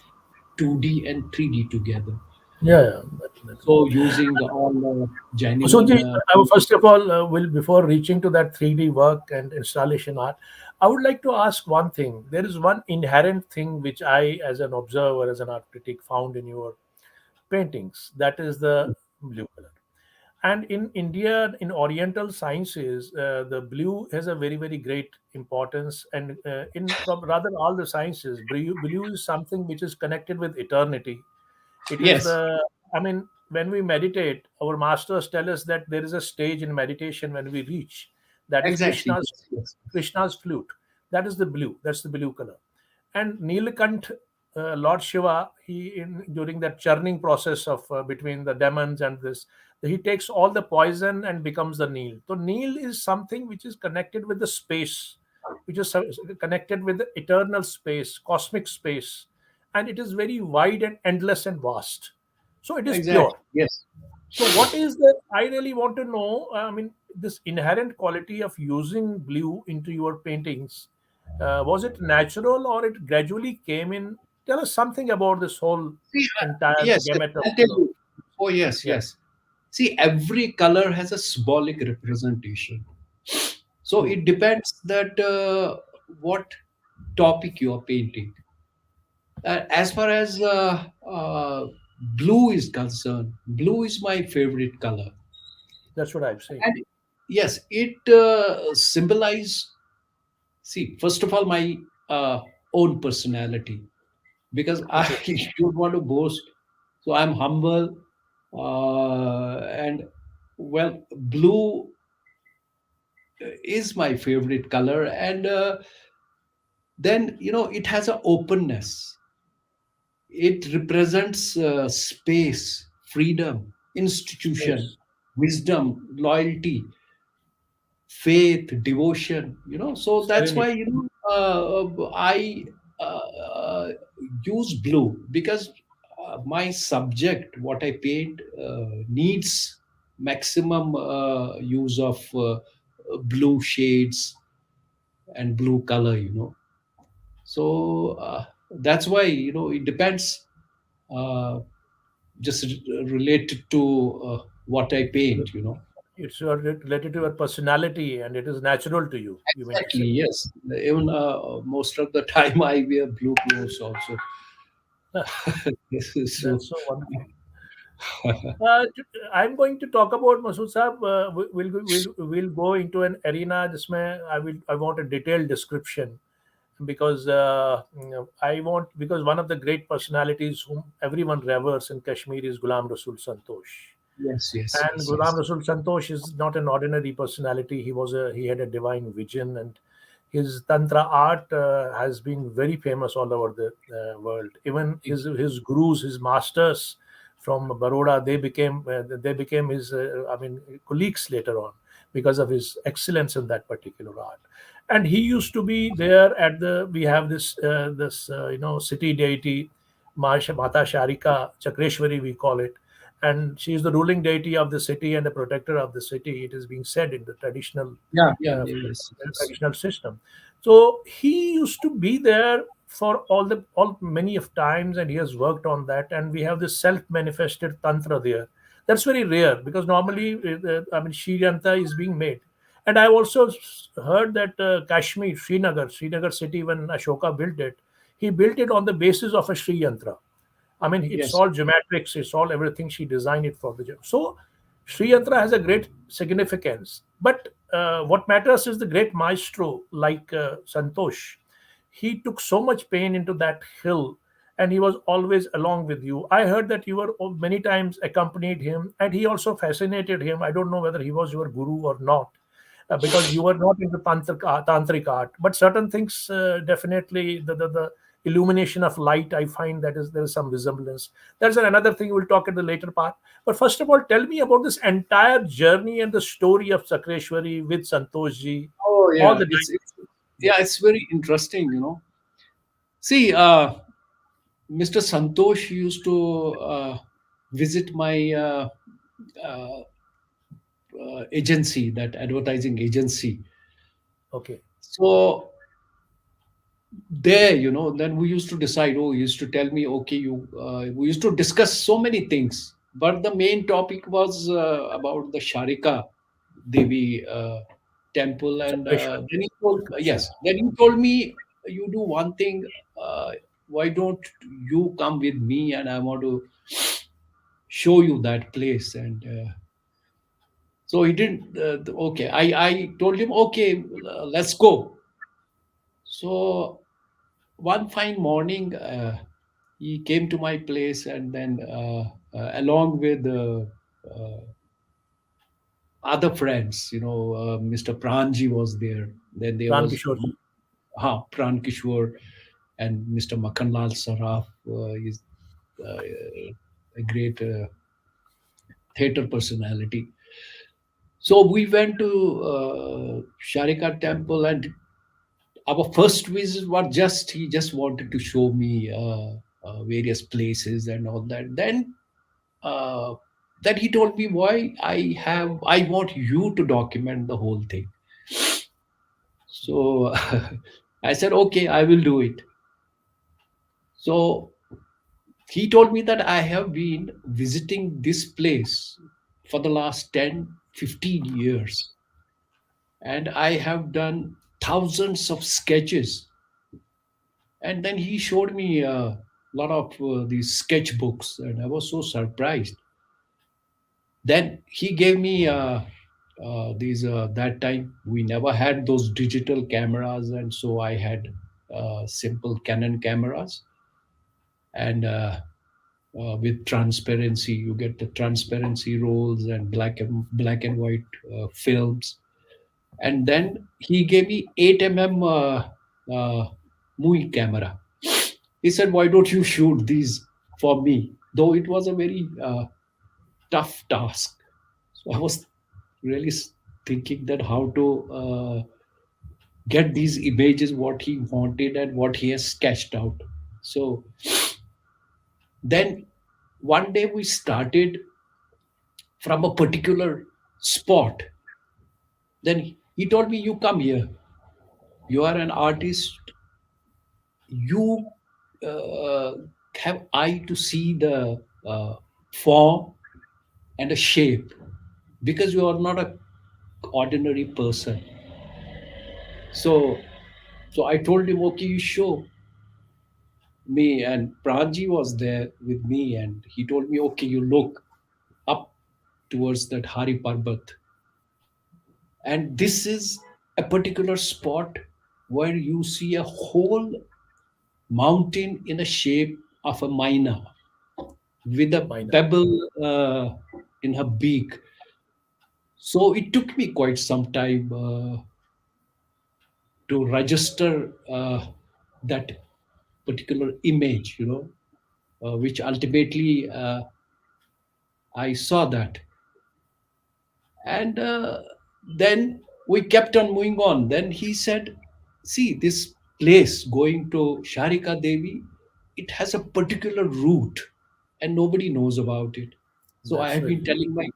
2D and 3D together. Yeah, yeah. That's good. So using all So, genuine. first of all, will before reaching to that 3D work and installation art, I would like to ask one thing. There is one inherent thing which I, as an observer, as an art critic, found in your paintings. That is the blue color. And in India, in Oriental sciences, the blue has a very great importance. And rather all the sciences, blue is something which is connected with eternity. It is Yes, the, I mean, when we meditate, our masters tell us that there is a stage in meditation when we reach. That is exactly. Yes, yes. Krishna's flute. That is the blue. That's the blue color. And Nilakant, Lord Shiva, during that churning process of between the demons and this, he takes all the poison and becomes the Nil. So Nil is something which is connected with the space, which is connected with the eternal space, cosmic space, and it is very wide and endless and vast. So it is Exactly. pure. Yes. So what is the? I really want to know. I mean, this inherent quality of using blue into your paintings, was it natural or it gradually came in? Tell us something about this whole See, entire yes, yes, gamut of I'll tell color. you. Oh, yes, Yeah. yes. See, every color has a symbolic representation. So Hmm. it depends that what topic you are painting. As far as blue is concerned, blue is my favorite color. That's what I'm saying. And yes, it symbolize. See, first of all, my own personality, because I Okay. don't want to boast. So I'm humble, and well, blue is my favorite color, and then it has an openness. It represents space, freedom, institution, Yes. wisdom, loyalty, faith, devotion. So that's why Serenity. I use blue, because my subject, what I paint, needs maximum use of blue shades and blue color. So that's why it depends, uh, just related to what I paint. It's related to your personality and it is natural to you. You mean to Exactly, say. yes. Even most of the time I wear blue clothes also. This is so. That's so wonderful. I'm going to talk about Masood Saab. We'll go into an arena जिसमें I want a detailed description. because I want, because one of the great personalities whom everyone reveres in Kashmir is Ghulam Rasul Santosh. Yes, yes, And yes, Ghulam yes. Rasul Santosh is not an ordinary personality. He had a divine vision, and his tantra art has been very famous all over the world. Even his gurus, his masters from Baroda, they became his colleagues later on because of his excellence in that particular art. And he used to be there at the we have this city deity, Mata Sharika Chakreshwari, we call it, and she is the ruling deity of the city and the protector of the city. It is being said in the Yeah, yeah, uh, yeah, yes, yes. traditional system. So he used to be there for all many of times, and he has worked on that. And we have this self-manifested tantra there. That's very rare because normally, Shiriyanta is being made. And I also heard that Kashmir, Srinagar city, when Ashoka built it, he built it on the basis of a Sri Yantra. I mean, it's Yes. all geometrics, it's all everything. She designed it for the gem. So Sri Yantra has a great significance. But what matters is the great maestro like Santosh. He took so much pain into that hill, and he was always along with you. I heard that you were many times accompanied him, and he also fascinated him. I don't know whether he was your guru or not, because you were not into tantric art, but certain things definitely the illumination of light. I find that is there is some resemblance. That's another thing we'll talk in the later part. But first of all, tell me about this entire journey and the story of Sakreshwari with Santoshji, Oh, all yeah. the It's dynamics. yeah, Yes, it's very interesting, See, Mr. Santosh used to visit my uh, agency, that advertising agency. okay. So there, then we used to decide. Oh, he used to tell me, okay, we used to discuss so many things, but the main topic was about the Sharika Devi temple. And Sakreshwari. then he told, yes, then he told me, you do one thing. uh, why don't you come with me, and I want to show you that place. And so he didn't. Okay, I told him, okay, let's go. So one fine morning, he came to my place, and then along with other friends, Mr. Pranji was there. Then there Pran was Kishore. Pran Kishore and Mr. Makhanlal Saraf. Is uh, a great theater personality. So we went to Sharika temple, and our first visit was just he just wanted to show me various places and all that. Uh, then he told me, why I want you to document the whole thing. So I said, okay, I will do it. So he told me that I have been visiting this place for the last 10, 15 years, and I have done thousands of sketches. And then he showed me a lot of these sketchbooks, and I was so surprised. Then he gave me these. That time we never had those digital cameras, and so I had simple Canon cameras. And with transparency, you get the transparency rolls and black and white films. And then he gave me 8 mm movie camera. He said, why don't you shoot these for me? Though it was a very tough task. So I was really thinking that how to get these images, what he wanted and what he has sketched out. So then one day we started from a particular spot. Then he told me, you come here. You are an artist. You uh, have eye to see the form and a shape, because you are not a ordinary person. So I told him, okay, you show me. And Praji was there with me, and he told me, okay, you look up towards that Hari Parbat, and this is a particular spot. where you see a whole mountain in a shape of a myna with a Minor. pebble in her beak. So it took me quite some time to register that particular image, which ultimately I saw that. And then we kept on moving on. Then he said, see, this place going to Sharika Devi, it has a particular route and nobody knows about it. So I That's have been really telling my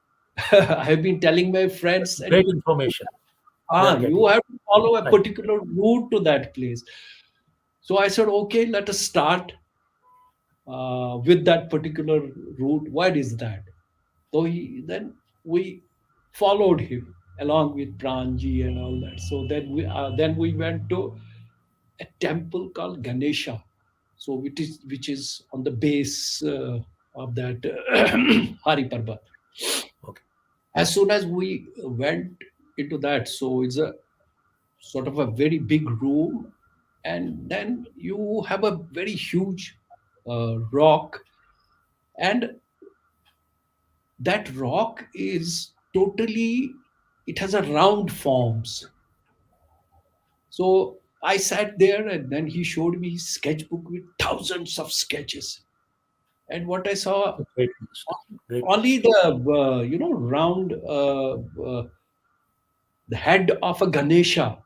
I have been telling my friends, and great information we are you getting. have to follow a Right. particular route to that place. So I said, okay, let us start with that particular route. What is that? So then we followed him along with Pranji and all that. So then we went to a temple called Ganesha. So which is on the base of that Hari Parbat. Okay. As soon as we went into that, so it's a sort of a very big room, and then you have a very huge rock, and that rock is totally, it has a round forms. So I sat there, and then he showed me his sketchbook with thousands of sketches. And what I saw, Great list. Great only list. the round the head of a Ganesha,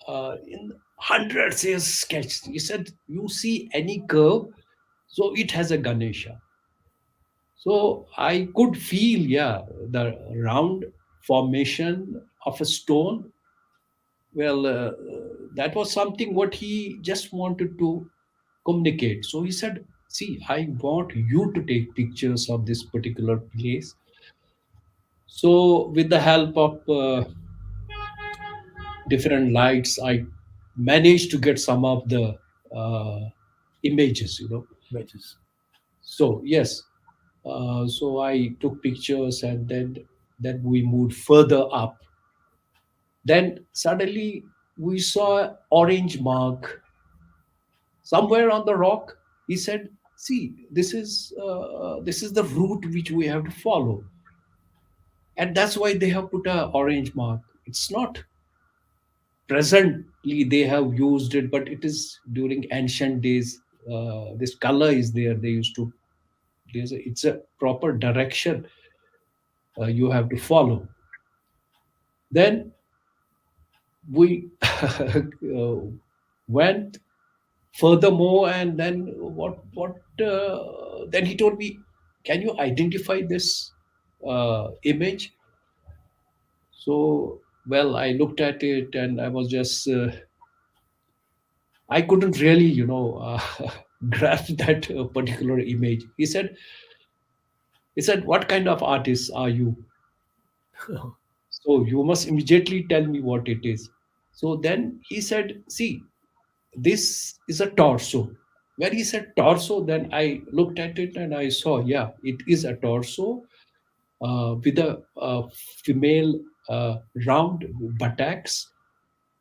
in hundreds he has sketched. He said, you see any curve, so it has a Ganesha. So I could feel, yeah, the round formation of a stone. Well, that was something what he just wanted to communicate. So he said, see, I want you to take pictures of this particular place. So with the help of different lights, I managed to get some of the uh, images. Images. So yes, so I took pictures, and then we moved further up. Then suddenly we saw an orange mark somewhere on the rock. He said, see, this is the route which we have to follow, and that's why they have put a orange mark. It's not presently they have used it, but it is during ancient days. This color is there. They used to, it's a proper direction you have to follow. Then we went furthermore, and then then he told me, can you identify this image? So, well, I looked at it, and I was just I couldn't really grasp that particular image. He said, what kind of artist are you? So you must immediately tell me what it is. So then he said, see, this is a torso. When he said torso, then I looked at it and I saw, yeah, it is a torso with a female round buttocks.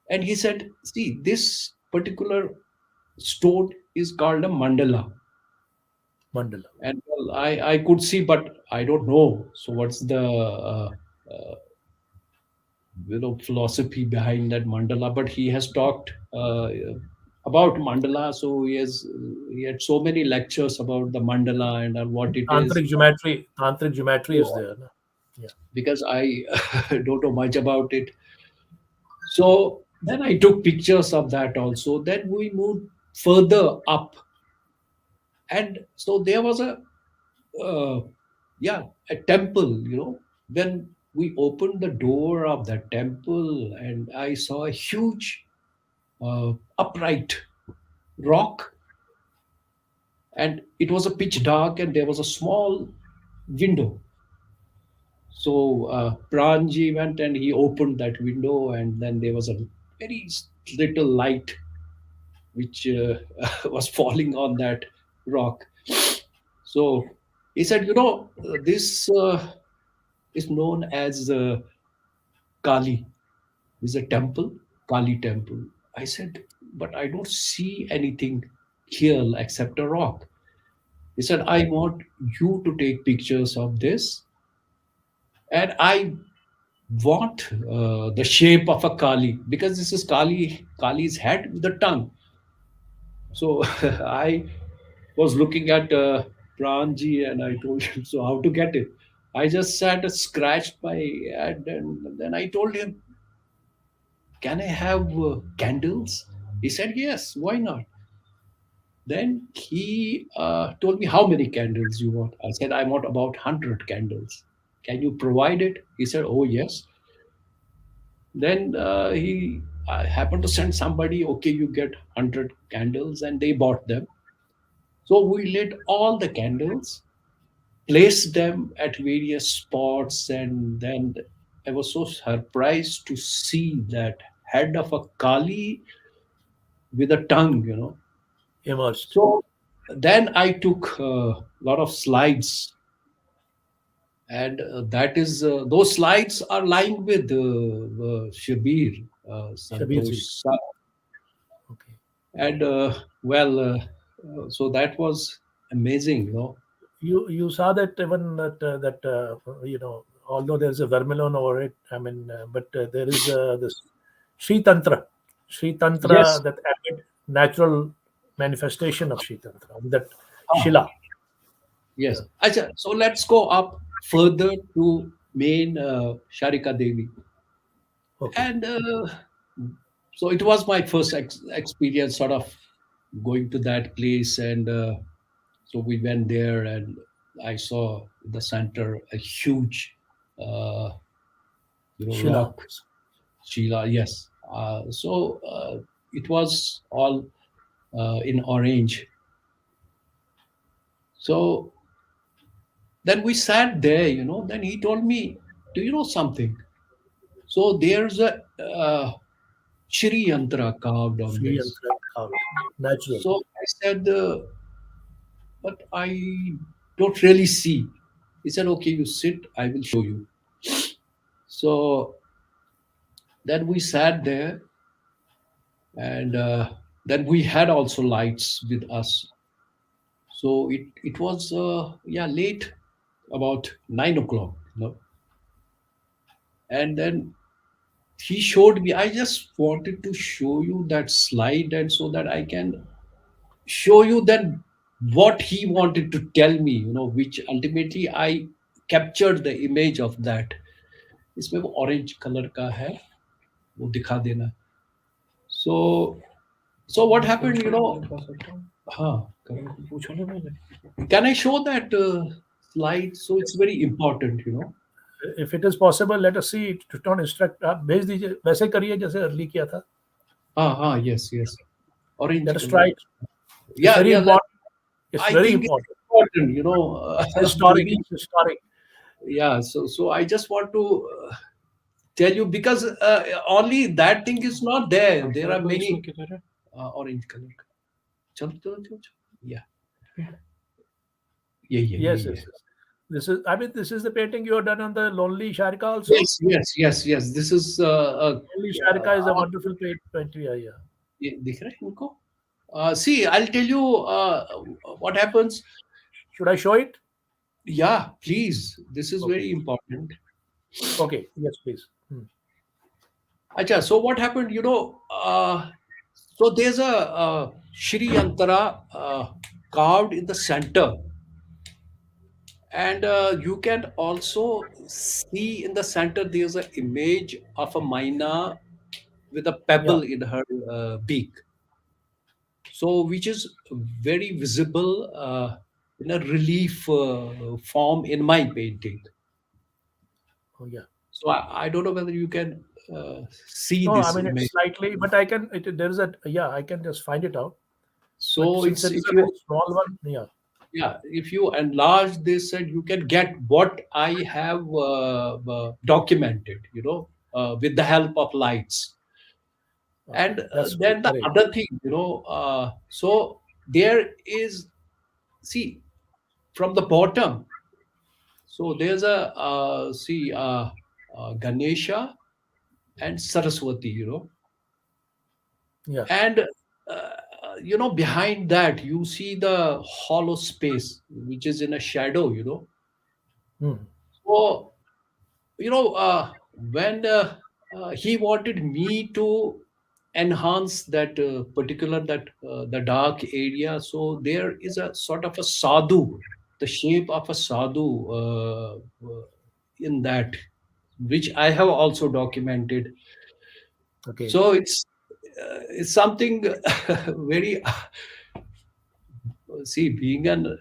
And he said, see, this particular stone is called a mandala. Mandala. And well, I could see, but I don't know. So what's the philosophy behind that mandala? But he has talked about mandala. So he had so many lectures about the mandala and what it is. Tantric geometry is So there. No? Yeah. because I don't know much about it, so then I took pictures of that also. Then we moved further up, and so there was a uh, yeah, a temple. When we opened the door of that temple, and I saw a huge upright rock, and it was a pitch dark, and there was a small window. So Pranji went and he opened that window, and then there was a very little light which was falling on that rock. So he said, this is known as Kali. Is a temple, Kali temple. I said, but I don't see anything here except a rock. He said, I want you to take pictures of this, and I want the shape of a Kali, because this is Kali's head with the tongue. So I was looking at Pranji, and I told him, so how to get it? I just sat and scratched my head, and then I told him, can I have candles? He said, yes, why not? Then he told me, how many candles you want? I said, I want about 100 candles. Can you provide it? He said, oh, yes. Then he happened to send somebody, okay, you get 100 candles, and they bought them. So we lit all the candles, placed them at various spots, and then I was so surprised to see that head of a Kali with a tongue. Emerged. So then I took a lot of slides, and that is those slides are lying with Shabir Shabir ji. Santosh, Okay. and well, so that was amazing. You saw that even although there's a vermilion over it, but there is this Sri Tantra, Yes. that natural manifestation of Sri Tantra, that Ah, Shila. yes. Yeah. Acha, so let's go up further to main Sharika Devi. Okay. And so it was my first experience sort of going to that place. And so we went there, and I saw in the center a huge, uh, Shila. rock, Sheila. Yes. So it was all in orange. So then we sat there. Then he told me, do you know something? So there's a Shri Yantra carved on Sri this. Yantra carved. Natural. So I said, but I don't really see. He said, okay, you sit, I will show you. So then we sat there, and then we had also lights with us. So it was, yeah, late, about 9 o'clock. And then he showed me. I just wanted to show you that slide, and so that I can show you then what he wanted to tell me, which ultimately I captured the image of that. इसमें वो orange colour का है, वो दिखा देना. So what happened. हाँ, can I show that slide? So it's very important. If it is possible, let us see. Don't instruct. आप भेज दीजिए, वैसे करिए जैसे अर्ली किया था. Yes, yes, orange Let us color. try it. It's Yeah, very yeah, that, important. It's I very think it's important. important. It's historic. Maybe. It's historic. Yeah, so I just want to tell you, because only that thing is not there. There are many orange color. चलो, चलो, चलो, चलो. Yeah, यही है, Yes, यही yes, है. yes. This is the painting you have done on the Lonely Sharka also. Yes, yes, yes, yes. This is Lonely Sharka is a wonderful painting. Yeah, yeah. ये दिख रहा है इनको? See, I'll tell you what happens. Should I show it? Yeah, please. This is Okay. very important. Okay. Yes, please. Acha, so what happened. So there's a Shri Antara carved in the center, and you can also see in the center there's an image of a myna with a Yeah. pebble in her beak. So which is very visible in a relief form in my painting. Oh, yeah. So I don't know whether you can see No, I this mean image. it's slightly, but I can. There is a, yeah. I can just find it out. But So since it's it is if a you very small one, yeah. yeah, if you enlarge this, and you can get what I have documented, with the help of lights. Okay, And that's then the great. other thing, so there is, see, from the bottom. So there's a see Ganesha and Saraswati. Yeah. And behind that you see the hollow space which is in a shadow. Hmm. So when he wanted me to enhance that particular that the dark area, so there is a sort of a sadhu, the shape of a sadhu in that, which I have also documented. Okay. So it's something very see, being an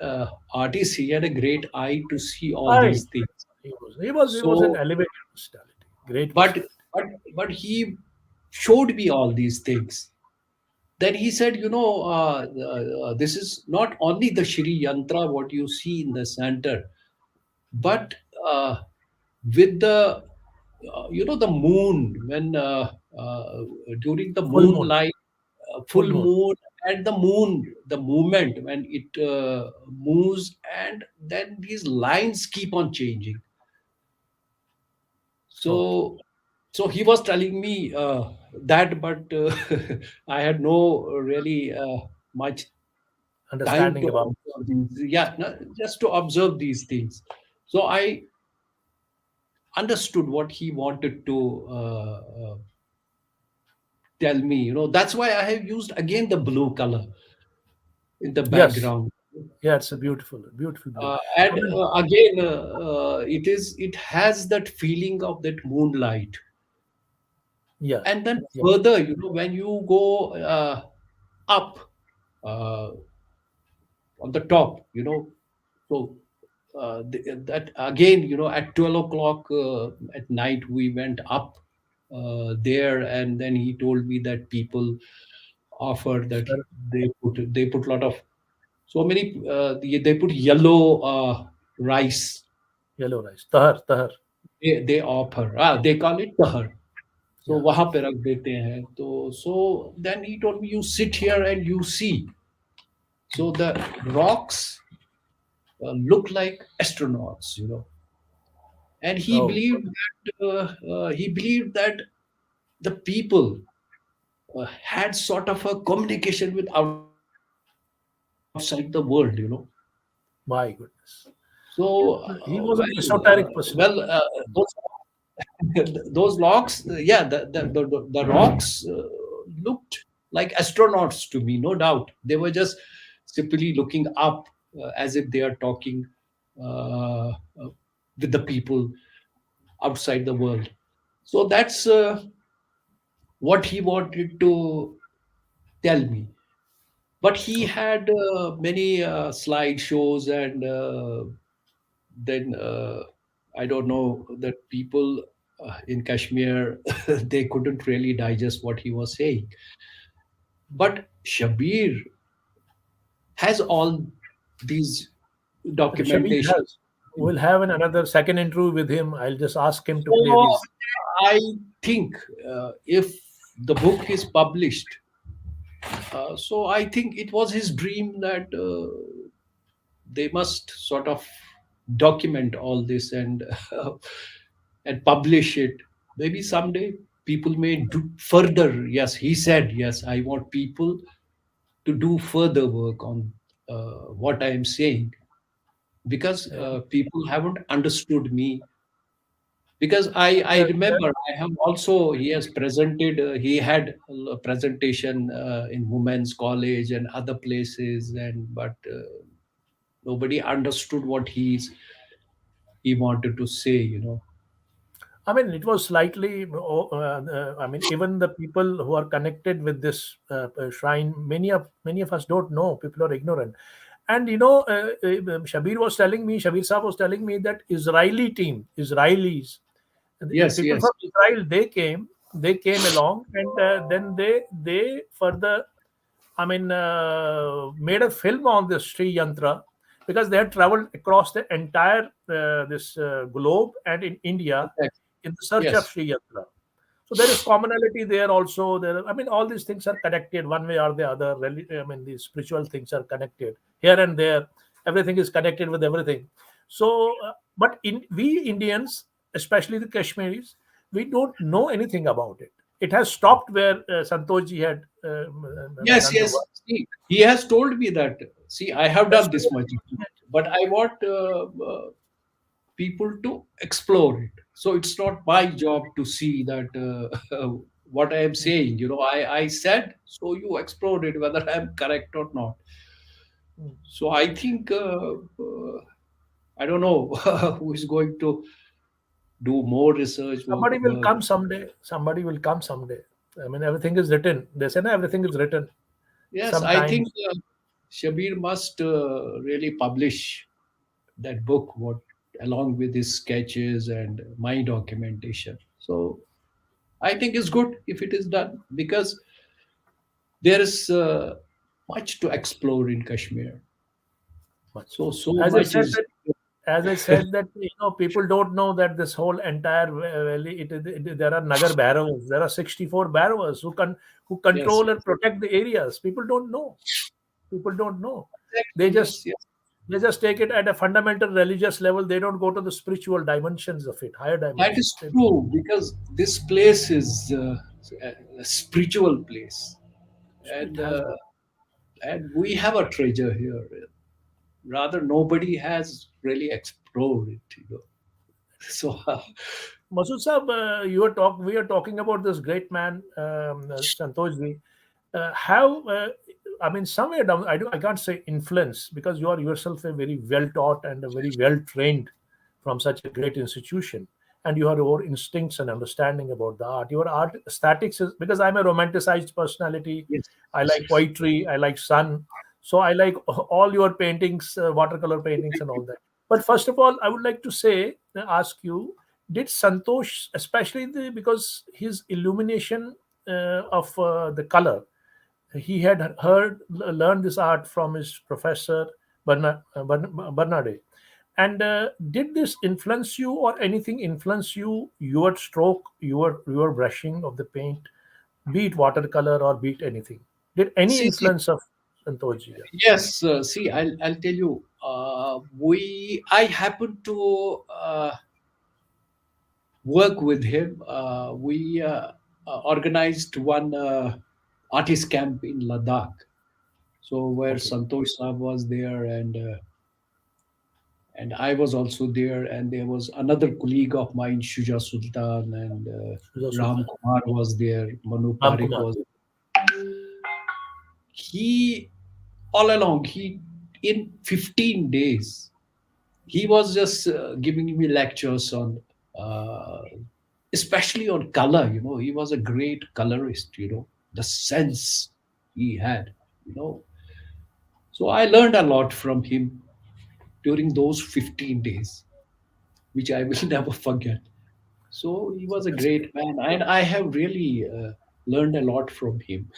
artist, he had a great eye to see all I. these things. He was an So elevated personality. Great but personality. but but he showed me all these things. Then he said, this is not only the Shri Yantra what you see in the center, but uh, with the the moon, when during the Full moon. moonlight, Full full moon. moon, and the moon, the movement when it moves, and then these lines keep on changing. Okay. So so he was telling me that, but I had no really much time Understanding to about. observe these. Yeah, no, just to observe these things. So I understood what he wanted to tell me. That's why I have used again the blue color in the Yes. background. Yeah, it's a beautiful, beautiful blue. I And mean, again, it has that feeling of that moonlight. yeah, And then yeah. further, when you go up uh, on the top, so that again, at 12 o'clock at night, we went up there, and then he told me that people offer that Sir, they put a lot of, so many, they put yellow rice. yellow rice. Tahar, tahar. They offer, they call it tahar. So Yeah. वहां पे रख देते हैं, तो so then he told me, you sit here and you see. So the rocks look like astronauts, and Oh, he believed that the people had sort of a communication with outside the world. my goodness. So He was an esoteric personality. those rocks, yeah, the rocks looked like astronauts to me, no doubt. They were just simply looking up, as if they are talking uh, uh, with the people outside the world. So that's what he wanted to tell me. But he Okay. had many slideshows, and then I don't know that people in Kashmir they couldn't really digest what he was saying. But Shabir has all these And Shabir documentation. has. We'll have another second interview with him. I'll just ask him to play So these. I think if the book is published, so I think it was his dream that they must sort of document all this and and publish it. Maybe someday people may do further. Yes, he said, yes, I want people to do further work on what I am saying, because Uh, people haven't understood me. Because I uh, remember I have also, he has presented, he had a presentation in women's college and other places, and but nobody understood what he wanted to say. I mean, it was slightly. I mean, even the people who are connected with this shrine, many of us don't know. People are ignorant. And Shabir Saab was telling me that Israeli team, Israelis, the Yes, people yes, from Israel, they came along, and then they further, I mean, made a film on this Sri Yantra, because they had traveled across the entire this globe and in India exactly. in the search of Yes, Sri Yantra. So there is commonality there also. There, I mean, all these things are connected one way or the other. I mean, these spiritual things are connected here and there. Everything is connected with everything. So, but we Indians, especially the Kashmiris, we don't know anything about it. It has stopped where Santoshji had Yes, done the yes. work. See, he has told me that. See, I have That's done why this much, but I want people to explore it. So it's not my job to see that what I am saying. I said, so you explore it whether I'm correct or not. So I think I don't know who is going to do more research, more somebody will work. come someday. Somebody will come someday. I mean, everything is written. They say, no, everything is written. Yes, I think Sometimes Shabir must really publish that book, what along with his sketches and my documentation. So I think it's good if it is done because there is much to explore in Kashmir. much. So As I much said is. that, people don't know that this whole entire valley, there are Nagar Bhairavas. There are 64 Bhairavas who Yes, control yes, and protect the areas. People don't know. People don't know. They exactly. just Yes, yes. they just take it at a fundamental religious level. They don't go to the spiritual dimensions of it, higher That dimensions. is true because this place is a spiritual place, It and has been. we have a treasure here. Rather, nobody has really explored it. So Masood Sahab, we are talking about this great man, Santosh Ji. How, I mean, somewhere down, I can't say influence because you are yourself a very well taught and a very well trained from such a great institution. And you have your instincts and understanding about the art. Your art aesthetics is because I'm a romanticized personality. yes, I yes, like yes. poetry. I like sun. So I like all your paintings, watercolor paintings, and all that. But first of all, I would like to say, ask you, did Santosh, especially because his illumination of the color, he had learned this art from his professor Bernarde. And did this influence you, or anything influence you? Your stroke, your brushing of the paint, be it watercolor or be it anything. Did any See, influence of Santoshi? yes. See, I'll tell you. I happened to work with him. We organized one artist camp in Ladakh. So where Okay, Santosh Saab was there, and I was also there, and there was another colleague of mine, Shuja Sultan, and Sudha Ram Sultan, Kumar was there, Manu Ram Parik Kumar. was. He all along he in 15 days he was just giving me lectures on uh, especially on color. He was a great colorist. The sense he had. you know so I learned a lot from him during those 15 days, which I will never forget. So he was a That's great. great man, and I have really learned a lot from him.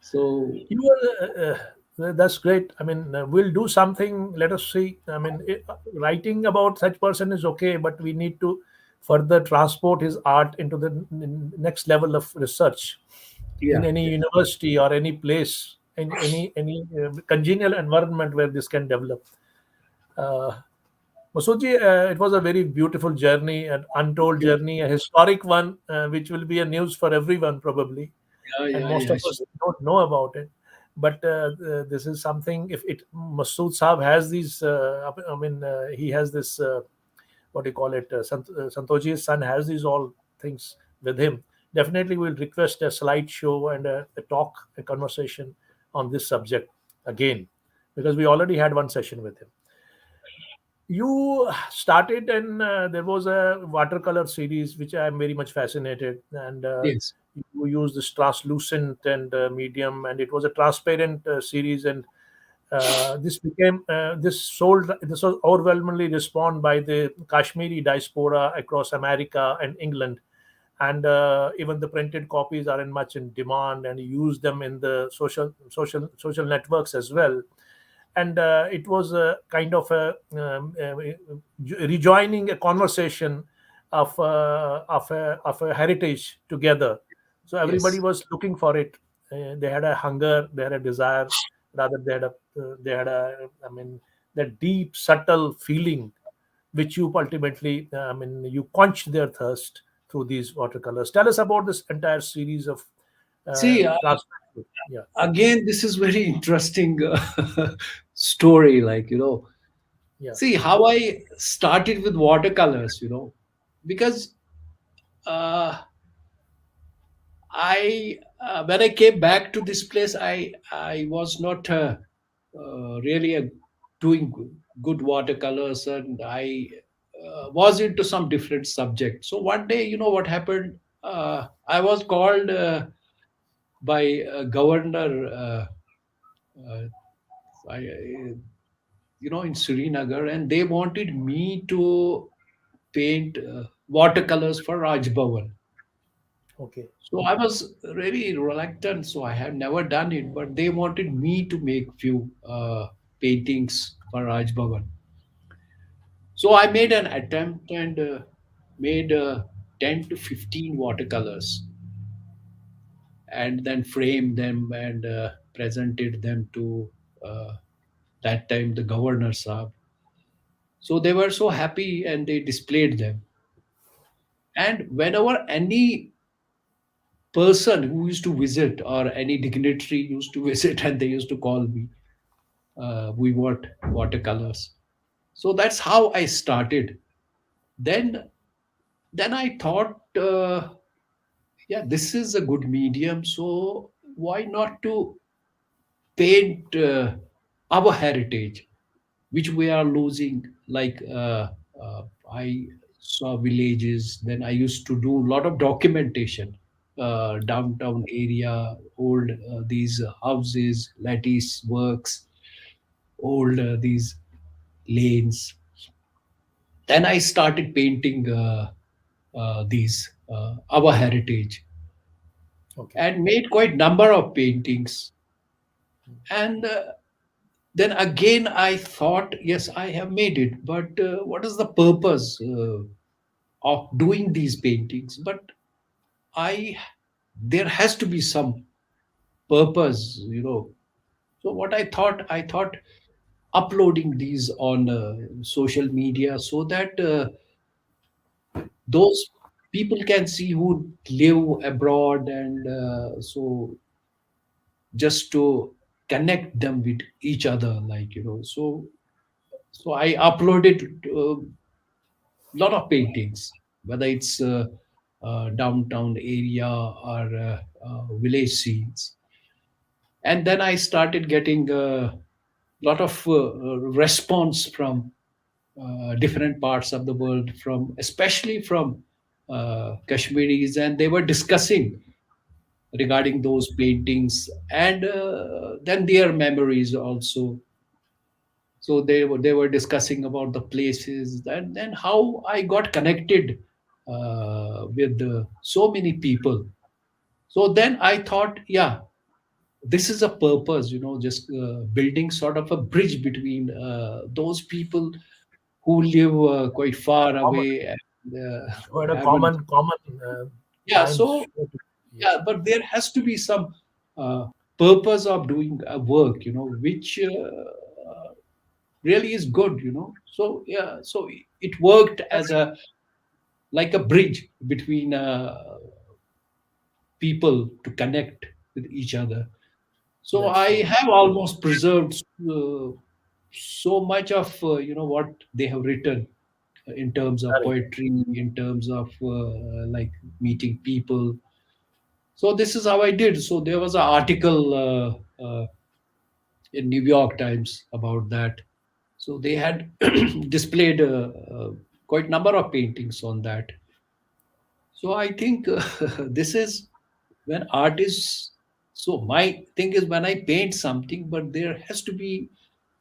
So You that's great. I mean, we'll do something. Let us see. I mean, writing about such person is okay, but we need to further transport his art into the next level of research in yeah, any yeah, university or any place, in any congenial environment where this can develop. Uh, Masoodji, it was a very beautiful journey, an untold yeah, journey, a historic one, which will be a news for everyone probably, yeah, and yeah, most yeah. of us don't know about it. But this is something. If it Masood Saab has these, I mean, he has this. What do you call it? Santoji's son has these all things with him. Definitely, we'll request a slideshow and a talk, a conversation on this subject again, because we already had one session with him. You started, and there was a watercolor series which I am very much fascinated, and Yes, you used this translucent and medium, and it was a transparent series, and this was overwhelmingly responded by the Kashmiri diaspora across America and England, and even the printed copies are in much in demand, and you use them in the social networks as well. And it was a kind of rejoining a conversation of a heritage together. So everybody yes, was looking for it. They had a hunger, they had a desire, rather they had a I mean, that deep subtle feeling which you ultimately, I mean, you quench their thirst through these watercolors. Tell us about this entire series of See, craftsmanship. Yeah, again, this is very interesting story. yeah, See how I started with watercolors. Because uh, I when I came back to this place, I was not really doing good watercolors, and I was into some different subject. So one day, you know what happened? I was called by a governor. Uh, in Srinagar, and they wanted me to paint watercolors for Raj Bhavan. okay, So I was really reluctant, so I had never done it, but they wanted me to make few paintings for Raj Bhavan. So I made an attempt and made 10 to 15 watercolors, and then framed them and presented them to uh, that time the governor Saab. So they were so happy and they displayed them. And whenever any person who used to visit or any dignitary used to visit and they used to call me, we want watercolors. So that's how I started. Then then I thought, yeah, this is a good medium, so why not to paint our heritage, which we are losing. I saw villages, then I used to do a lot of documentation, downtown area, old these houses, lattice works, old these lanes. Then I started painting these our heritage, okay. and made quite number of paintings. And then again I thought, yes, I have made it, but what is the purpose of doing these paintings? But I there has to be some purpose. So what I thought uploading these on social media, so that those people can see who live abroad, and so just to connect them with each other, so I uploaded lot of paintings, whether it's downtown area or village scenes. And then I started getting a lot of response from different parts of the world, from especially from Kashmiris, and they were discussing regarding those paintings, and then their memories also. So they were discussing about the places, and then how I got connected with so many people. So then I thought, yeah, this is a purpose, just building sort of a bridge between those people who live quite far Common, away, and who had a haven't. common Yeah, times. so yeah, but there has to be some purpose of doing a work, which really is good. So yeah, so it worked as a like a bridge between people to connect with each other. So That's I true. have almost preserved so much of what they have written in terms of Correct. poetry, in terms of like meeting people. So this is how I did. So there was an article in New York Times about that. So they had displayed quite number of paintings on that. So I think this is when art is. So my thing is, when I paint something, but there has to be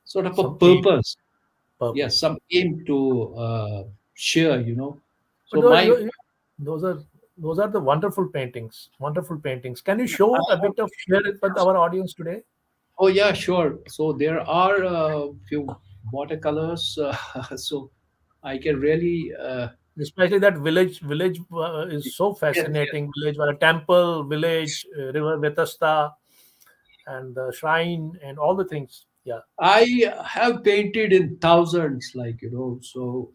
sort of a Some aim, purpose. Yes, purpose. some aim to share. But So my those are those are the wonderful paintings. Wonderful paintings. Can you show a bit of share it with our audience today? Oh yeah, sure. So there are a few watercolors. So I can really Especially that village is so yes, yes. fascinating. Village, where a temple, village, river Vetasta, and the shrine, and all the things. Yeah, I have painted in thousands, So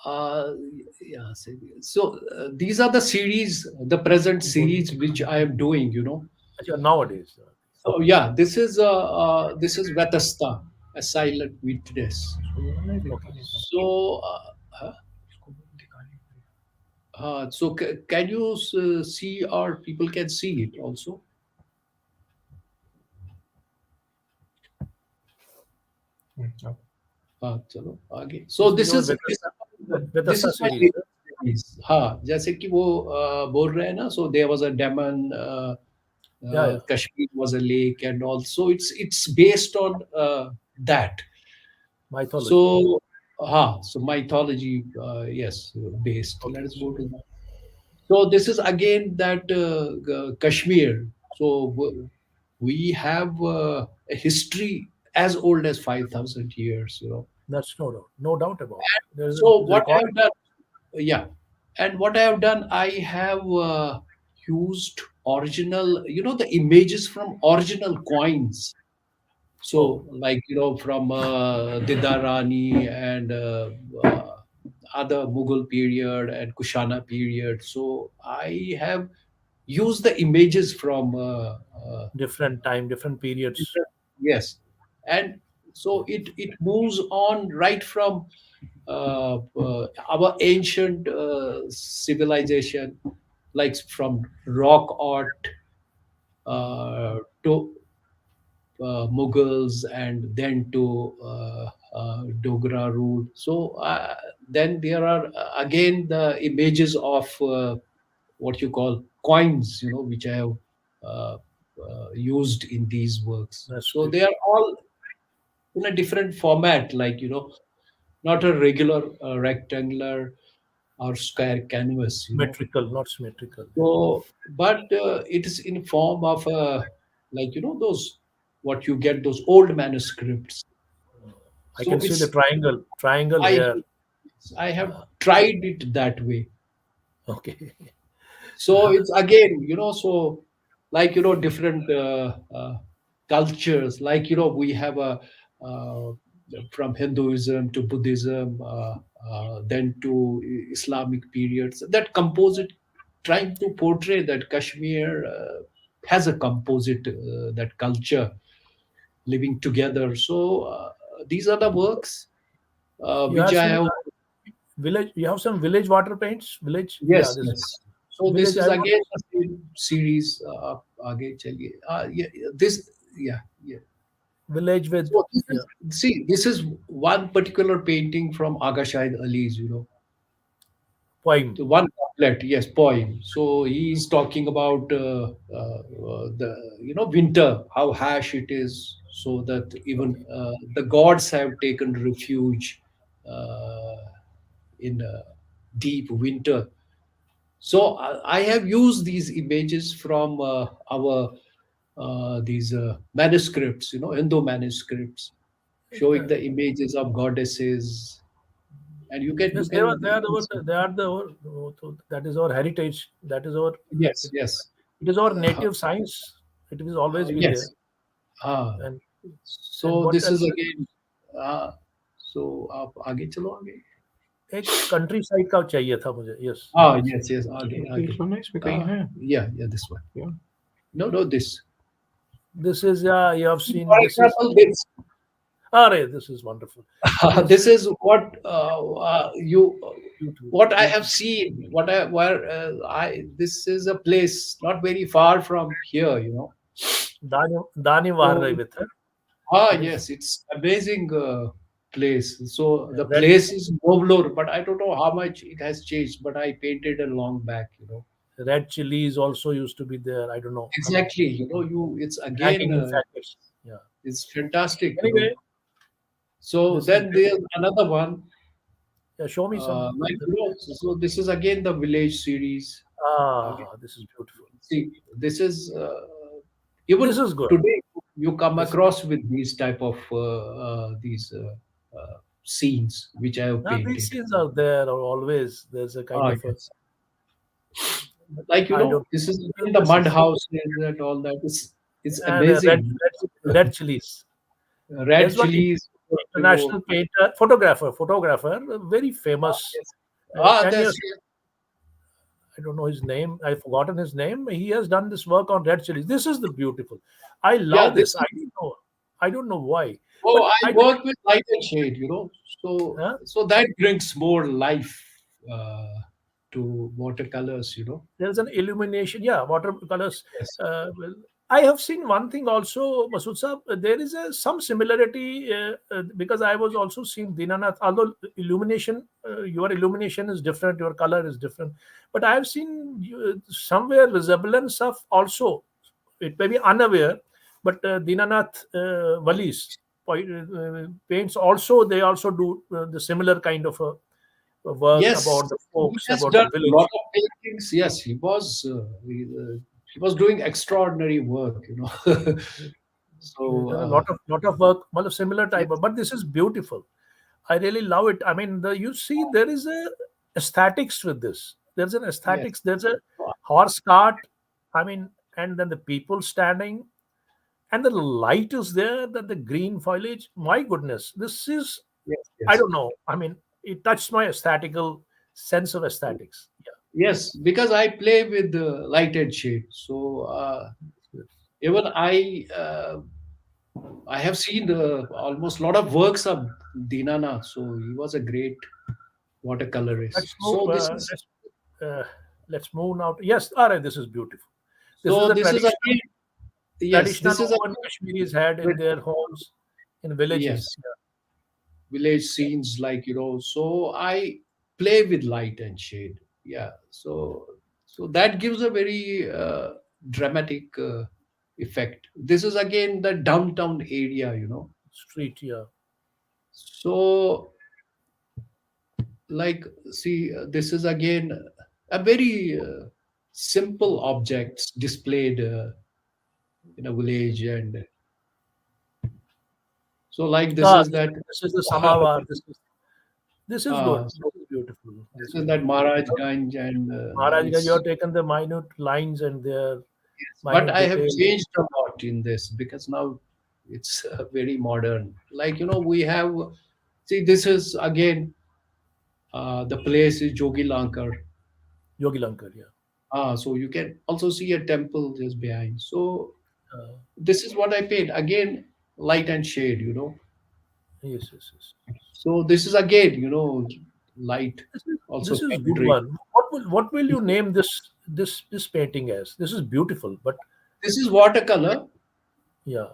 Uh, yeah. So these are the series, the present series which I am doing. Achha, nowadays. So yeah, this is Vetasta, a silent witness. Okay. So huh? Can you see, or people can see it also? चलो आगे. So This is this your is this, this Vedasa is my series. latest series. हाँ, जैसे कि वो बोल रहे हैं ना. So there was a demon. Yeah, yeah. Kashmir was a lake, and also it's based on that. Mythology. So mythology, yes, based. Okay. Let us go to that. So this is again that Kashmir. So we have a history as old as 5,000 years. That's no doubt. No doubt about it. There's So a what I record. have done, yeah, and what I have done, I have used original, the images from original coins. Oh, So, like, from Didarani and other Mughal period and Kushana period. So, I have used the images from different time, different periods. different, yes, and so it moves on right from our ancient civilization, like from rock art to Mughals, and then to Dogra route. So then there are again the images of what you call coins, which I have uh, used in these works. That's So great. they are all in a different format, like, not a regular rectangular or square canvas. Symmetrical, not symmetrical. Yeah. So, but it is in form of like, those, what you get, those old manuscripts. I So can see the it's triangle I here. I have tried it that way. Okay. So it's again, so, like, different cultures, like, we have a uh, from Hinduism to Buddhism, then to Islamic periods, that composite, trying to portray that Kashmir has a composite, that culture living together. So these are the works You which have I some have. village. You have some village water paints. Village. Yeah, Yes, this yes. So this village. is I want again the same series. आगे चलिए. Yeah, yeah, this, yeah, yeah. village with, So this yeah, is, see, this is one particular painting from Aga Shahid Ali's, poem. the one couplet, yes, poem. So he is talking about the, winter, how harsh it is, so that even Okay. the gods have taken refuge uh, in deep winter. So I have used these images from our these manuscripts, Indo manuscripts, showing Uh, the images of goddesses, and you yes, can they are even see. that is our heritage. That is our. Yes, It, yes, it is our native science. It has always been there. yes. Ah, And so what this is else? again. Uh, so आप आगे चलो आगे. एक country side का चाहिए था मुझे. Yes, Ah, yes. yes, yes, आगे आगे. Yeah, yeah, this one. No, no, this. This is, yeah. You have See, seen. for This is. example, this. This is wonderful. This This is what you beautiful, what I have beautiful. seen. What I where I This is a place not very far from here. Dani So, Vaharai with her. It is yes, it's amazing place. So the red place is Moblor, but I don't know how much it has changed. But I painted a long back. red chilies also used to be there. I don't know. I mean, Exactly. It's again, hanging in packets. Yeah. it's fantastic. Anyway, So this is then great. there's another one. Yeah, show me some Like, other places. so this is again the village series. Okay. This is beautiful. See, this is This even is good. today you come This across with these type of these scenes which I have these painted. scenes are there or always. There's a kind Ah, of a. yes. Like, I don't. this is again the This mud is houses and all that. It's and red amazing. red chilies. Red There's one chilies. a you know. national painter, photographer, very famous. Yes. Ah, 10 that's years, I don't know his name. I've forgotten his name. He has done this work on red chilies. This is the beautiful. I yeah. love This this. is. I don't know why, Oh, but I I work with light and shade. So huh? that brings more life uh, to watercolors. There's an illumination. Yeah, watercolors. Yes. Well, I have seen one thing also, Masood Saab. There is some similarity because I was also seeing Dinanath. Although illumination, your illumination is different, your color is different, but I have seen somewhere resemblance of also. It may be unaware, but Dinanath Walis paints also. They also do the similar kind of work Yes, about the he folks, has about done the a lot village. of paintings. Yes, he was doing extraordinary work. So There's a lot of work, well, similar type yes, of, but this is beautiful. I really love it. I mean, you see, there is a aesthetics with this. There's an yes, aesthetics. There's a horse cart. I mean, and then the people standing, and the light is there. That the green foliage. My goodness, this is. yes, I yes, don't know. I mean, it touched my aesthetical sense of aesthetics. yes. Because I play with the light and shade. So Yeah. even I have seen almost a lot of works of Dinana. So he was a great watercolorist. Let's move. So this is Uh, let's move now. Yes, all right. This is beautiful. This is so the this is traditional again yes. traditional This is woven Kashmiris had again in their homes in villages. yes. Village scenes like so I play with light and shade. Yeah, so that gives a very dramatic effect. This is again the downtown area. Street, yeah. So like see this is again a very simple objects displayed in a village, and so like this Ah, is that this is the Samavar. This is good. so This is beautiful. this This is is that beautiful. Maharaj Ganj, and Maharajganj, you it's have taken the minute lines and their but minute I have details. changed a lot in this because now it's very modern. Like we have see this is again the place is Jogi Lankar. Yogi Lankar, yeah. So you can also see a temple just behind. So Uh, this is what I paid again, light and shade. yes, yes, yes. So this is again light, also This is good penetrate. one. What will you name this painting as? This is beautiful, but This is watercolor. yeah,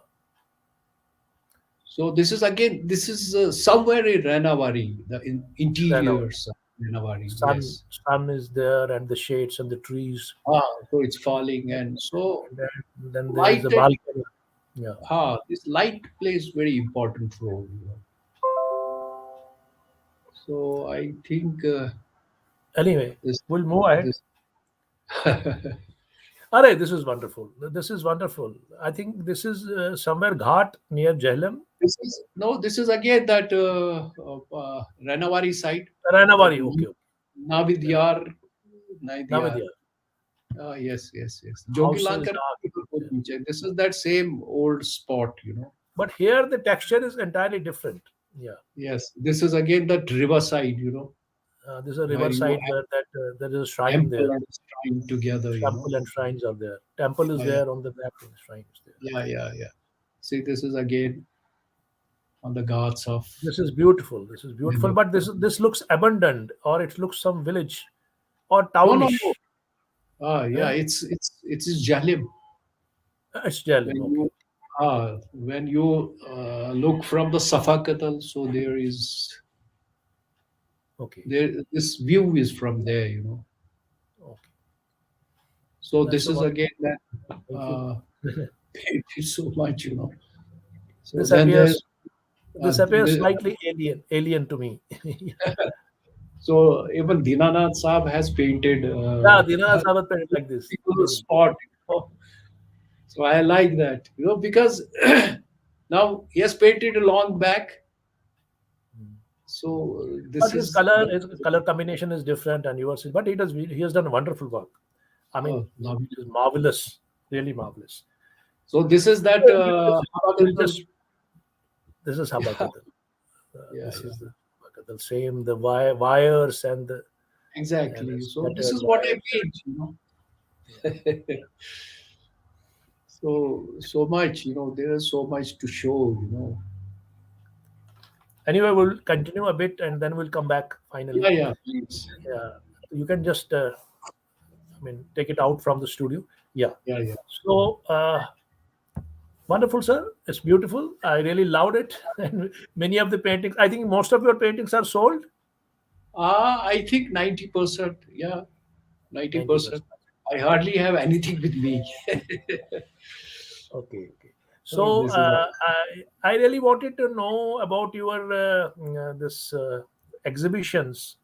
So this is somewhere in Ranavari, the then interiors of Ranavari. sun Yes. sun is there and the shades and the trees. So it's falling, and so And then there is light a and balcony. Yeah. this light plays very important role. So I think Anyway, this we'll move ahead. this All right, this is wonderful. This is wonderful. I think this is somewhere Ghat near Jhelum. this is no, this is again that Ranavari site, that Ranavari. Okay, okay. Navidyar, Navadia. Navidyar. Yes, yes, yes. Houses Jogilankar. are. Yeah. This is that same old spot. But here the texture is entirely different. Yeah. Yes, this is again that riverside, There's a where you riverside where that there is a shrine temple there. and shrine together. Temple and shrines are there. Temple is Yeah, yeah, there on the map and shrine is there. yeah, yeah, yeah. See, this is again on the Ghats of This is beautiful. This is beautiful. Delhi. But this looks abandoned, or it looks some village or No, no, no. townish. Yeah, Huh? it's Jalim. It's When Jhelum. Okay. you look from the Safakatal, so Okay. this view is from there. Okay. So That's this a is one. again that Thank you. thank you so much. So this then there's appears this appears the, slightly alien to me. so even Dinanath Saab has painted Yeah, Dina Sabat painted like this. people Very. spot. So I like that because now he has painted a long back. So But this is his color combination is different, and yours is. But he has done wonderful work. I mean, lovely. it is marvelous, really marvelous. So this is that We'll just Habakatal. this is Habakatal. Yeah, This yeah. is the same, the wires and the Exactly. So this scattered is what I wires. paint, So so much, there is so much to show. Anyway, we'll continue a bit and then we'll come back Yeah, finally. yeah, please. Yeah, you can just, take it out from the studio. Yeah. Yeah, yeah. So, wonderful, sir. It's beautiful. I really loved it. And many of the paintings, I think most of your paintings are sold. I think 90%. Yeah, 90%. 90%. I hardly have anything with me. Okay, okay. So So this is what. I really wanted to know about your this exhibitions,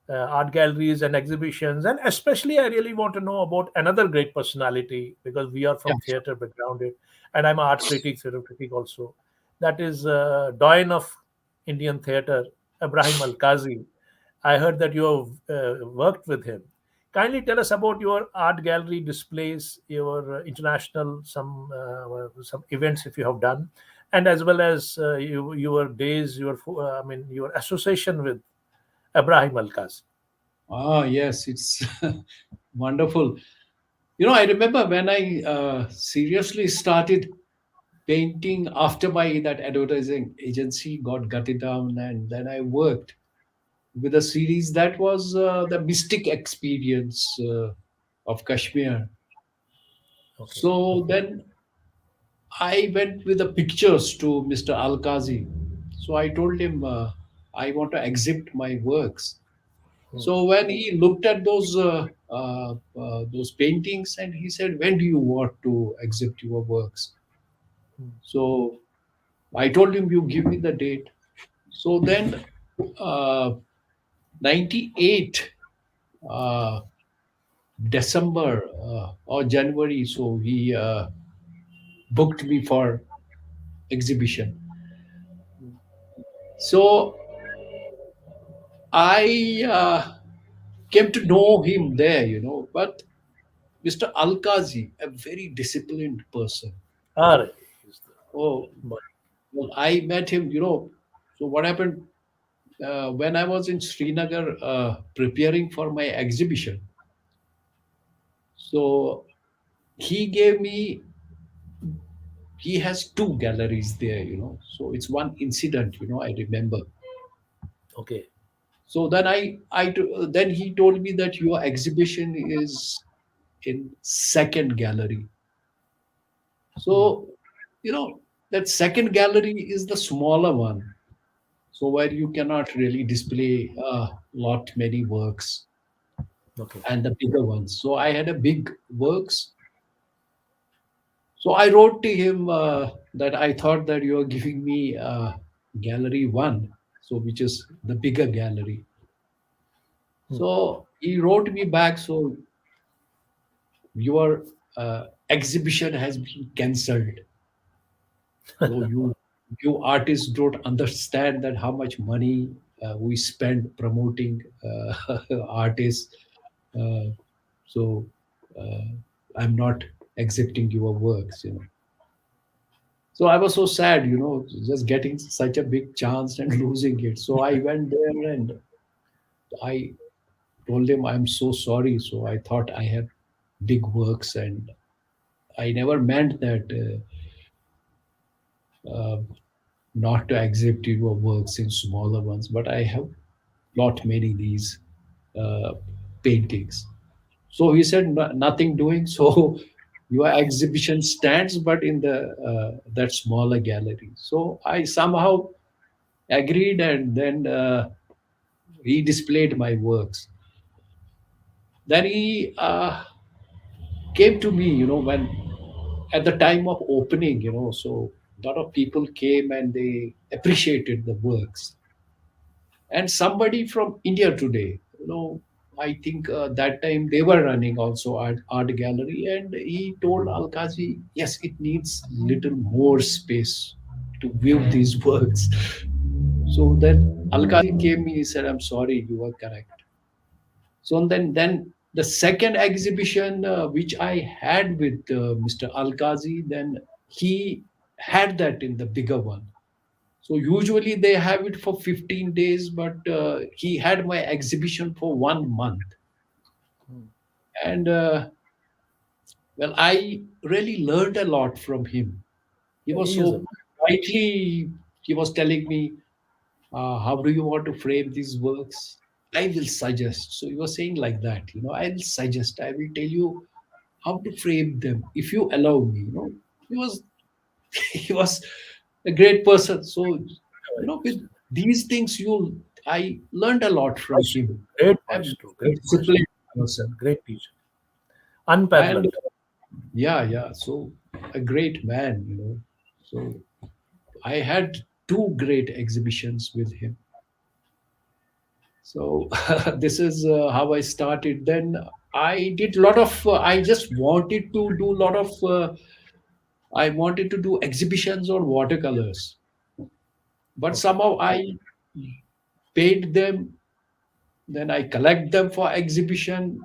art galleries and exhibitions, and especially I really want to know about another great personality because we are Yeah. from theater backgrounded, and I'm an art critic, theater critic also. That is Doyen of Indian theater, Ibrahim Al Qazi. I heard that you have worked with him. Kindly tell us about your art gallery displays, your international some events if you have done, and as well as your days, I mean your association with Ibrahim Al Qazi. Yes, it's wonderful. I remember when I seriously started painting after my that advertising agency got gutted down, and then I worked with a series that was the mystic experience of Kashmir. Okay. So then I went with the pictures to Mr. Al-Qazi. So I told him I want to exhibit my works. Hmm. So when he looked at those paintings, and he said, "When do you want to exhibit your works?" Hmm. So I told him, "You give me the date." So then, uh, 98 uh, December or January, so he booked me for exhibition. Hmm. So I came to know him there, but Mr. Alkazi, a very disciplined person. All right. He's Oh, the- well, I met him, So what happened when I was in Srinagar preparing for my exhibition? So he gave me, he has two galleries there, So it's one incident, I remember. Okay. So then then he told me that your exhibition is in second gallery. Hmm. So, you know, that second gallery is the smaller one. So where you cannot really display a lot many works Okay. and the bigger ones. So I had a big works. So I wrote to him that I thought that you are giving me gallery one, so which is the bigger gallery. Hmm. So he wrote me back. So your exhibition has been cancelled. So you artists don't understand that how much money we spend promoting artists. Uh, so uh, I'm not accepting your works. So I was so sad, just getting such a big chance and losing it. So I went there and I told him I'm so sorry. So I thought I have big works, and I never meant that not to exhibit your works in smaller ones, but I have lot many these uh, paintings. So he said, Nothing doing." So your exhibition stands, but in the that smaller gallery. So I somehow agreed, and then he displayed my works. Then he came to me, when at the time of opening, so a lot of people came and they appreciated the works. And somebody from India today, I think that time they were running also art gallery, and he told Alkazi, yes, it needs little more space to view these works. So then Alkazi came, he said, I'm sorry, you are correct. So then the second exhibition which I had with Mr. Alkazi, then he had that in the bigger one. So usually they have it for 15 days, but he had my exhibition for 1 month. Hmm. And well, I really learned a lot from him. He was He is so rightly, he was telling me, how do you want to frame these works? I will suggest. So he was saying like that, I will suggest, I will tell you how to frame them if you allow me. He was he was a great person. So, with these things, I learned a lot from maestro, him. I'm a great maestro, disciplined person. great teacher, And unparalleled. yeah, yeah. So a great man. So I had two great exhibitions with him. So this is how I started. Then I did a lot of. I just wanted to do a lot of. I wanted to do exhibitions on watercolors, but Okay, somehow I paid them. Then I collect them for exhibition,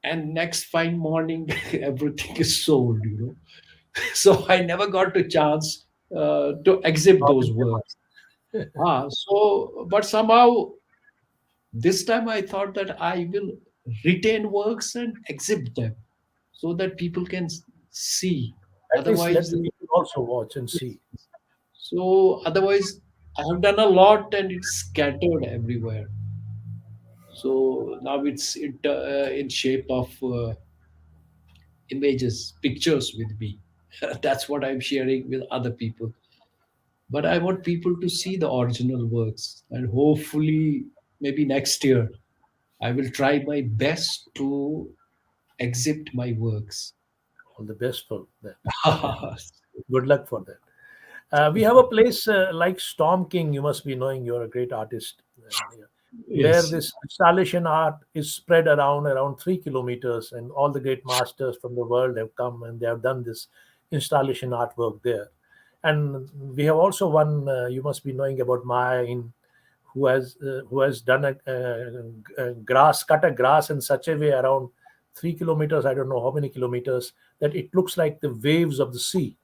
and next fine morning, everything is sold. So I never got a chance to exhibit not those in works. demand. But somehow this time I thought that I will retain works and exhibit them so that people can see. At least let Otherwise, the people also watch and see. otherwise I have done a lot and it's scattered everywhere. So now it's in shape of images, pictures with me. That's what I'm sharing with other people. But I want people to see the original works, and hopefully, maybe next year, I will try my best to exhibit my works. All the best for that. Yeah, good luck for that. We have a place like Storm King. You must be knowing. You're a great artist, and, yeah, where Yes, this installation art is spread around 3 kilometers, and all the great masters from the world have come and they have done this installation artwork there. And we have also one. You must be knowing about Maya in who has done a grass cut a grass in such a way around 3 kilometers. I don't know how many kilometers that it looks like the waves of the sea.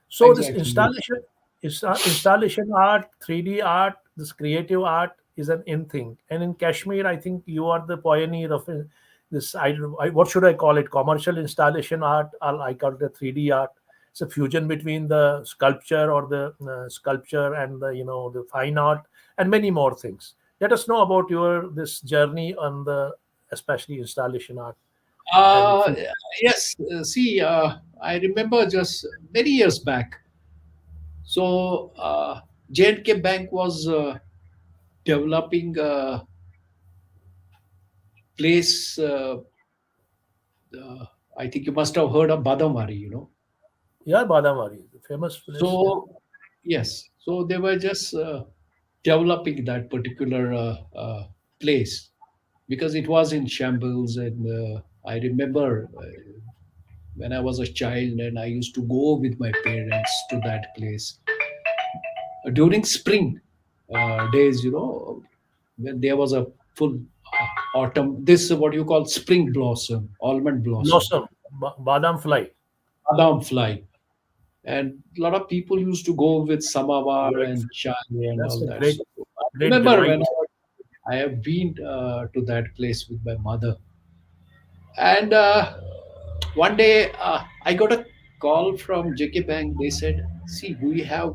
So this exactly. installation art, 3D art, this creative art is an in thing. And in Kashmir, I think you are the pioneer of this. What should I call it? Commercial installation art, or I call it a 3D art. It's a fusion between the sculpture or the sculpture and the fine art and many more things. Let us know about your this journey on the especially installation art and Uh, fusion. yes, see, I remember just many years back. So, J&K Bank was developing a place. Uh, I think you must have heard of Badamari. Yeah, Badamari, the famous place. Yeah. So, yes, so they were just developing that particular place because it was in shambles. And I remember when I was a child and I used to go with my parents to that place during spring days, when there was a full autumn, this what you call spring blossom, almond blossom, Blossom, Badam fly. badam fly. And a lot of people used to go with samawar Right. and chai and That's all a that. So I great remember delight. when I have been to that place with my mother. And one day I got a call from JK Bank. They said, "See, we have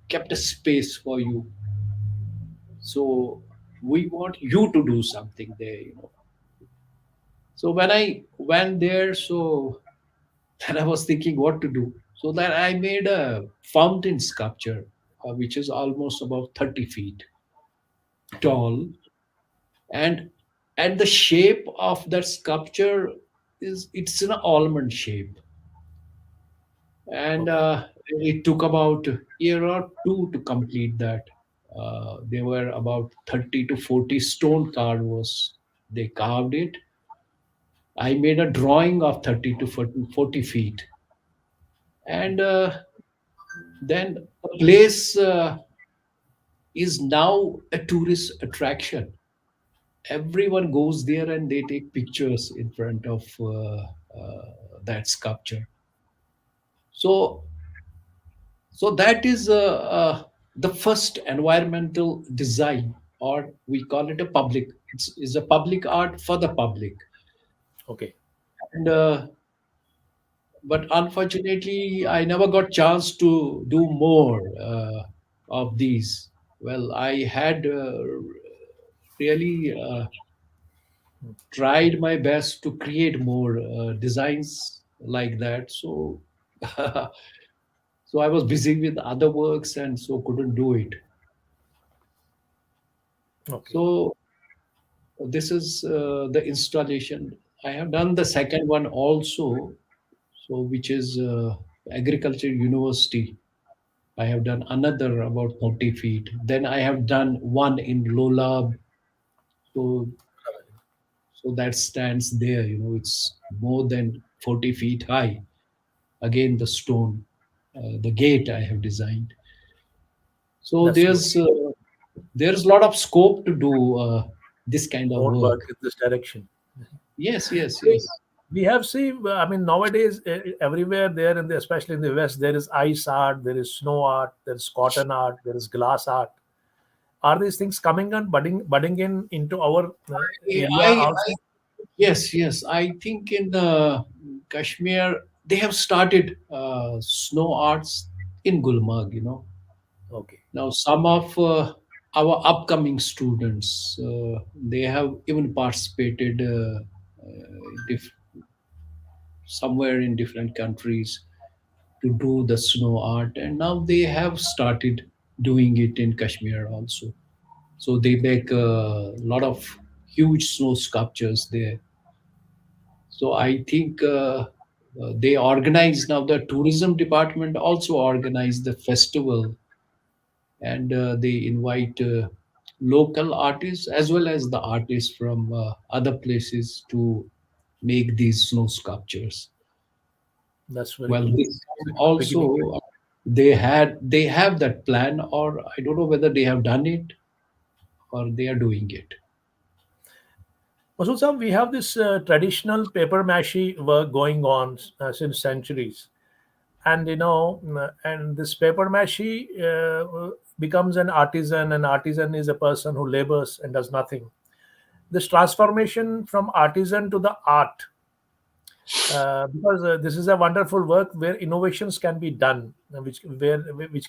kept a space for you. So we want you to do something there. So when I went there, so then I was thinking what to do. So then I made a fountain sculpture, which is almost about 30 feet Wow. tall. And the shape of that sculpture it's in an almond shape. And Okay. it took about a year or two to complete that. There were about 30 to 40 stone carvers. They carved it. I made a drawing of 30 to 40 feet. And then the place is now a tourist attraction. Everyone goes there and they take pictures in front of that sculpture. So, that is. the first environmental design, or we call it a public. It's a public art for the public. Okay. And but unfortunately, I never got chance to do more of these. Well, I had really tried my best to create more designs like that. So, so I was busy with other works and so couldn't do it. Okay. So this is the installation. I have done the second one also, so which is agriculture university. I have done another about 30 feet. Then I have done one in Lolab. So, so that stands there, it's more than 40 feet high. Again, the stone, the gate I have designed. So That's good. there's a lot of scope to do this kind of More work. work in this direction. Yes, yes, See, yes. we have seen, I mean, nowadays, everywhere there, especially in the West, there is ice art, there is snow art, there is cotton art, there is glass art. Are these things coming and budding in into our area I also? yes, yes. I think in Kashmir they have started snow arts in Gulmarg. Okay. Now some of our upcoming students they have even participated somewhere in different countries to do the snow art, and now they have started doing it in Kashmir also. So they make a lot of huge snow sculptures there. So I think they organize now. The tourism department also organize the festival, and they invite local artists as well as the artists from other places to make these snow sculptures. That's very Well, good. this It's time a good beginning. also they have that plan, or I don't know whether they have done it or they are doing it. Also, Sam, we have this traditional paper mache work going on since centuries, and and this paper mache becomes an artisan. An artisan is a person who labors and does nothing. This transformation from artisan to the art, because this is a wonderful work where innovations can be done, which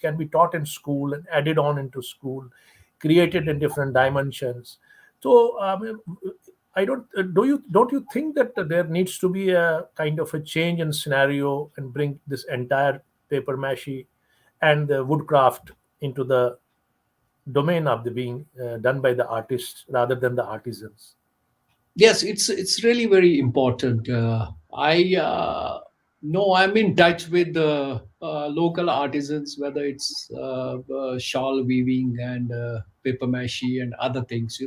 can be taught in school and added on into school, created in different dimensions. So I don't you think that there needs to be a kind of a change in scenario and bring this entire paper mache and the woodcraft into the domain of the being done by the artists rather than the artisans? Yes, it's really very important. I know I'm in touch with the local artisans, whether it's shawl weaving and paper mache and other things.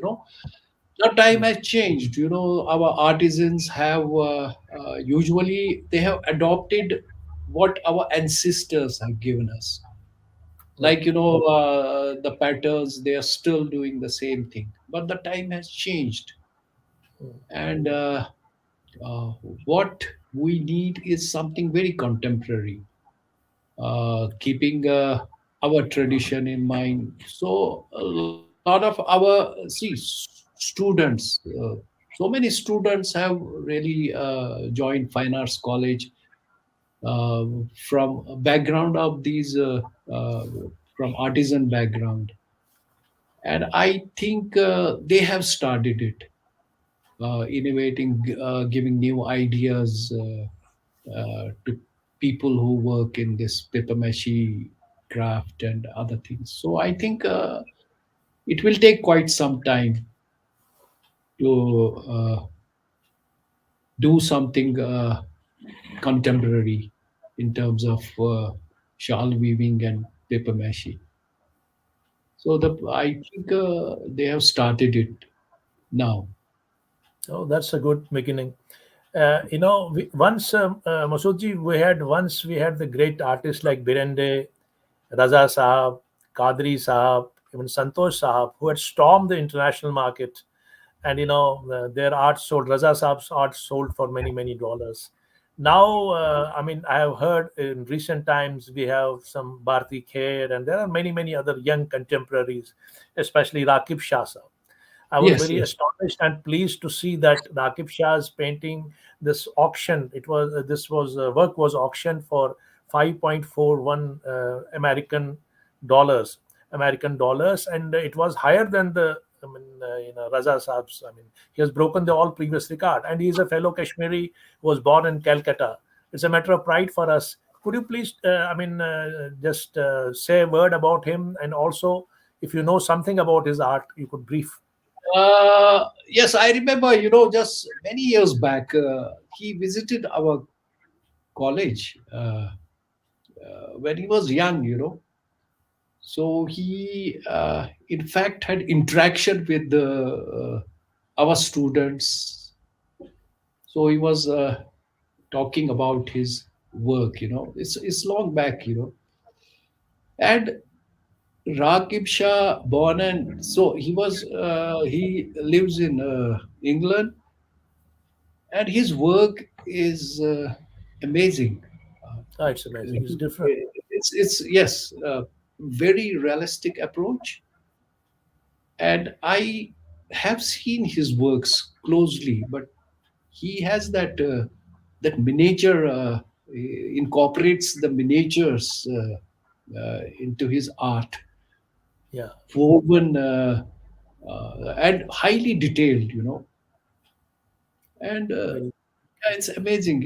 Now time Mm. has changed. Our artisans have usually they have adopted what our ancestors have given us. Like Okay. the patterns, they are still doing the same thing, but the time has changed, Mm. and uh, what we need is something very contemporary, keeping our tradition in mind. So a lot of our students, so many students have really joined fine arts college uh, from a background of these from artisan background, and I think they have started it, innovating, giving new ideas to people who work in this paper mache craft and other things. So I think it will take quite some time to do something contemporary in terms of shawl weaving and paper mache. So I think they have started it now. Oh, that's a good beginning. Once, Masoodji, we had the great artists like Birende, Raza Sahab, Kadri Sahab, even Santosh Sahab, who had stormed the international market, and their art sold. Raza Sahab's art sold for many dollars. Now, I mean, I have heard in recent times we have some Bharti Kher, and there are many, many other young contemporaries, especially Rakib Shah Sahab. I was Yes, very yes. astonished and pleased to see that Rakib Shah's painting, this auction, it was this was work was auctioned for 5.41 American dollars, and it was higher than the, I mean, Raza Saab's. I mean, he has broken the all previous record, and he is a fellow Kashmiri who was born in Calcutta. It's a matter of pride for us. Could you please, just say a word about him, and also, if you know something about his art, you could brief. Yes, I remember, just many years back, he visited our college when he was young, So he, in fact, had interaction with our students. So he was talking about his work, It's long back, And Rakib Shah, born and so he lives in England, and his work is amazing. Uh, Ah, it's amazing. It's different. it's yes, very realistic approach, and I have seen his works closely, but he has that miniature incorporates the miniatures into his art, Yeah, woven and highly detailed, and very. yeah, it's amazing.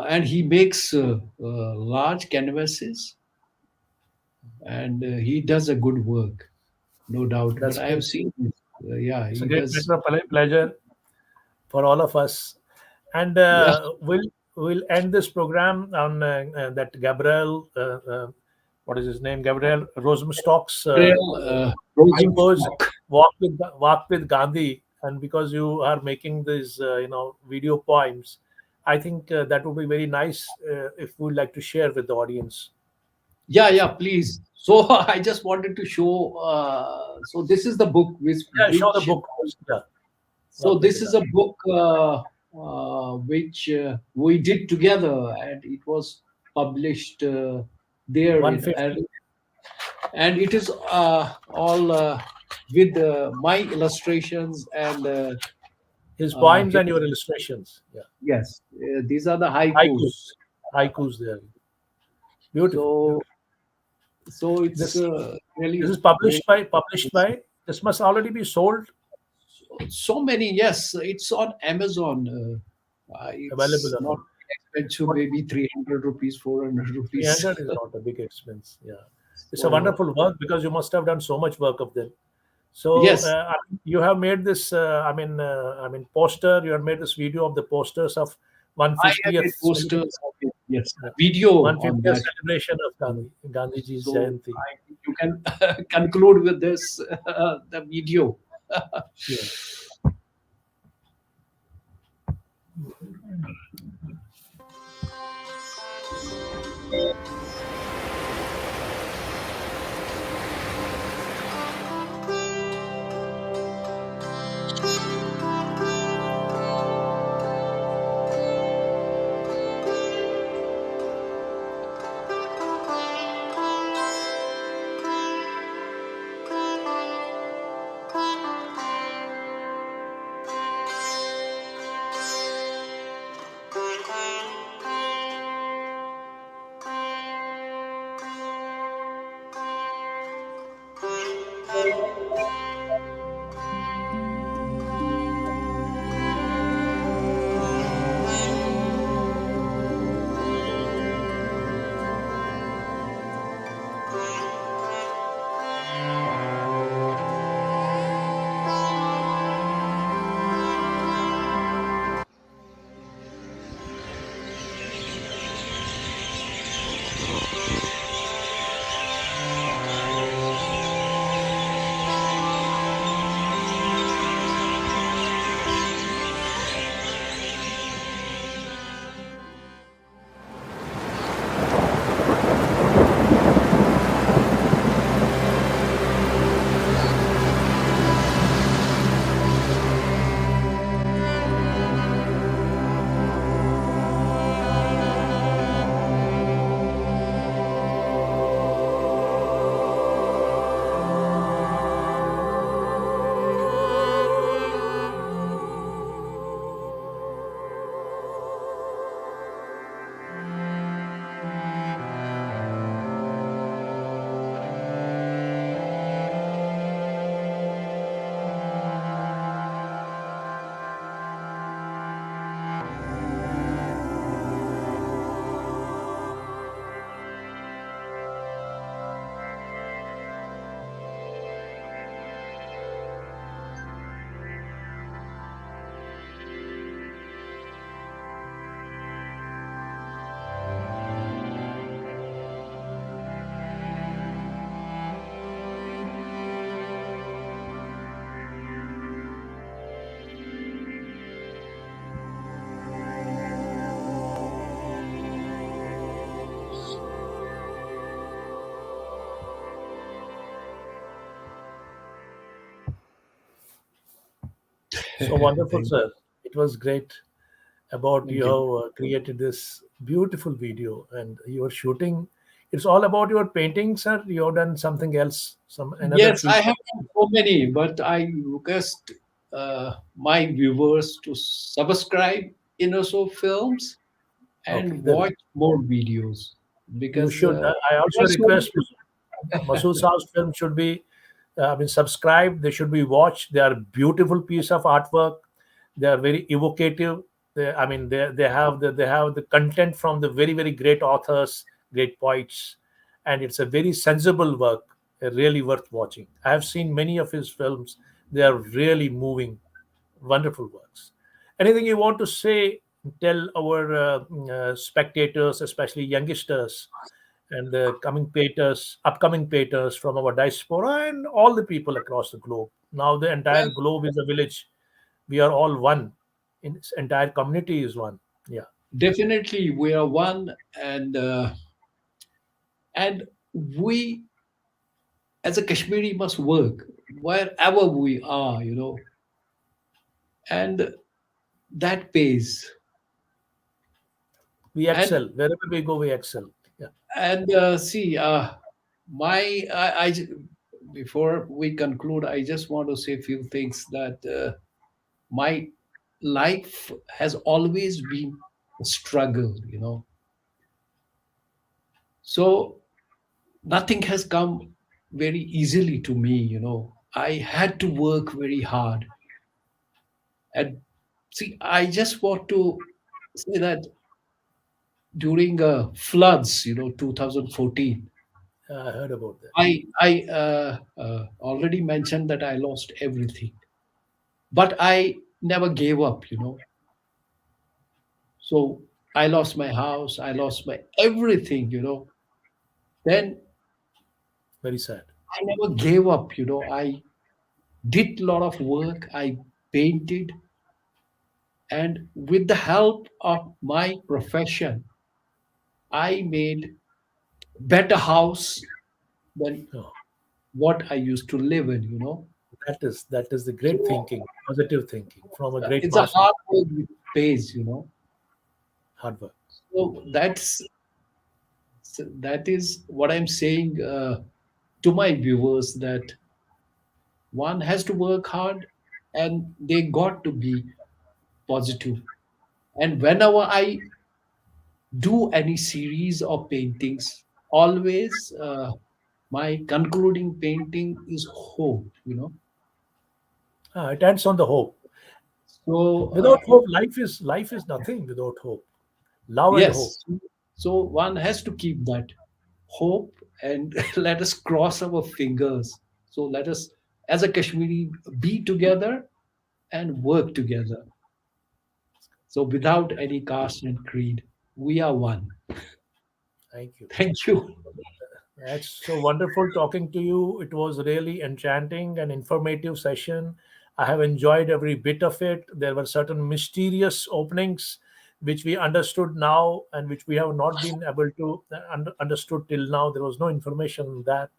And he makes large canvases, and he does a good work, no doubt. But That's I have great. seen, yeah, It's a he great does. matter of pleasure for all of us. And Yeah, we'll end this program on that Gabriel, what is his name? Gabriel Rosenstock's real hypers Rosenstock. walk with Gandhi. And because you are making these, video poems, I think that would be very nice if we'd like to share with the audience. Yeah, yeah, please. So I just wanted to show. So this is the book Yeah, show the which book first. Yeah, so walk with the this is a Gandhi. book which we did together, and it was published there in, 150. and it is all with my illustrations and His poems his, and your illustrations. Yeah, yes, these are the haikus, haikus. haikus there. Beautiful, So beautiful. so it's This this really is really published by. This must already be sold, so many. Yes, it's on Amazon. available It's not around. expensive, What maybe 300 rupees, 400 rupees. 300 is not a big expense. Yeah, it's a So wonderful work because you must have done so much work of them. So yes, you have made this. Poster. You have made this video of the posters of I have 150th made posters celebration, of it. Yes, video on 150th that. celebration of Gandhiji's So Jayanti. I think you can conclude with this the video. Yeah. So wonderful, Thank, sir. It was great about thank you you. have created this beautiful video and you are shooting. It's all about your painting, sir. You have done something else, some another Yes, I piece have of. so many, but I request my viewers to subscribe Innoso Films Okay, and watch more videos you because should. I there also are so request many. Masood Saab's film should be, I mean, subscribed. They should be watched. They are beautiful piece of artwork. They are very evocative. I mean, they have the content from the very great authors, great poets, and it's a very sensible work. Really worth watching. I have seen many of his films. They are really moving, wonderful works. Anything you want to say? Tell our spectators, especially youngsters, and the coming painters, upcoming painters from our diaspora and all the people across the globe. Now the entire Well, globe is a village. We are all one. In entire community is one. Yeah, definitely we are one, and we as a Kashmiri must work wherever we are, and that pays. we And excel wherever we go. We excel. Yeah, see, my before we conclude, I just want to say a few things that my life has always been a struggle, So nothing has come very easily to me. I had to work very hard. And see, I just want to say that during floods, 2014, I heard about that. I already mentioned that I lost everything, but I never gave up. So I lost my house, I lost my everything. Then Very sad. I never gave up. I did a lot of work. I painted, and with the help of my profession, I made better house than Oh, what I used to live in. that is the great So thinking, positive thinking from a great it's a master. hard work which pays. Hard work. So that is what I'm saying to my viewers, that one has to work hard and they got to be positive. And whenever I do any series of paintings, always my concluding painting is hope. It ends on the hope. So Without hope, life is nothing. Without hope, love and hope. yes, so one has to keep that hope, and let us cross our fingers. So let us, as a Kashmiri, be together and work together. So without any caste and creed, we are one. Thank you. Thank you. That's so wonderful talking to you. It was really enchanting and informative session. I have enjoyed every bit of it. There were certain mysterious openings which we understood now and which we have not been able to understood till now. There was no information on that.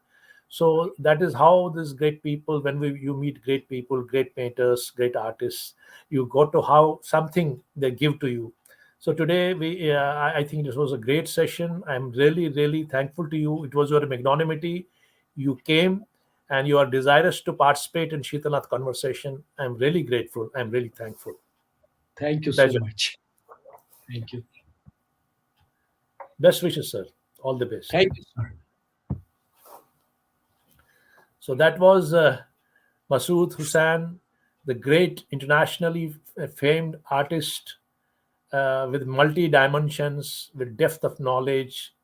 So that is how these great people, when you meet great people, great painters, great artists, you got to how something they give to you. So today I think this was a great session. I'm really thankful to you. It was your magnanimity. You came and you are desirous to participate in Shitanath conversation. I'm really grateful. I'm really thankful. Thank you so Pleasure. much. Thank you. Best wishes, sir. All the best. Thank you, sir. So that was Masood Hussain, the great internationally famed artist with multi dimensions, with depth of knowledge,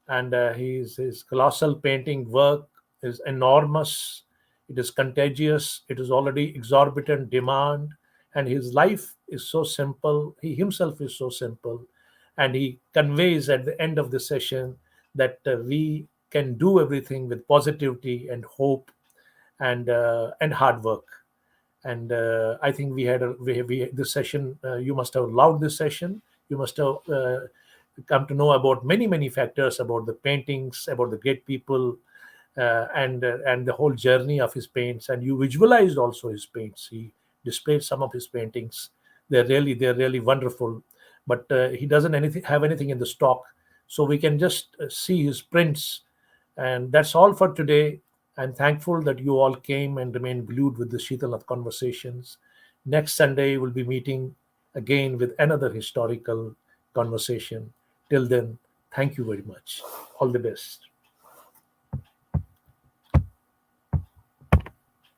and his colossal painting work is enormous. It is contagious. It is already exorbitant demand, and his life is so simple. He himself is so simple, and he conveys at the end of the session that we can do everything with positivity and hope and hard work. And I think we had this session. You must have loved this session. You must have come to know about many factors about the paintings, about the great people, and the whole journey of his paints. And you visualized also his paints. He displayed some of his paintings. They're really wonderful, but he doesn't anything have anything in the stock, so we can just see his prints. And that's all for today. I'm thankful that you all came and remained glued with the Shitalath conversations. Next Sunday, we'll be meeting again with another historical conversation. Till then, thank you very much. All the best.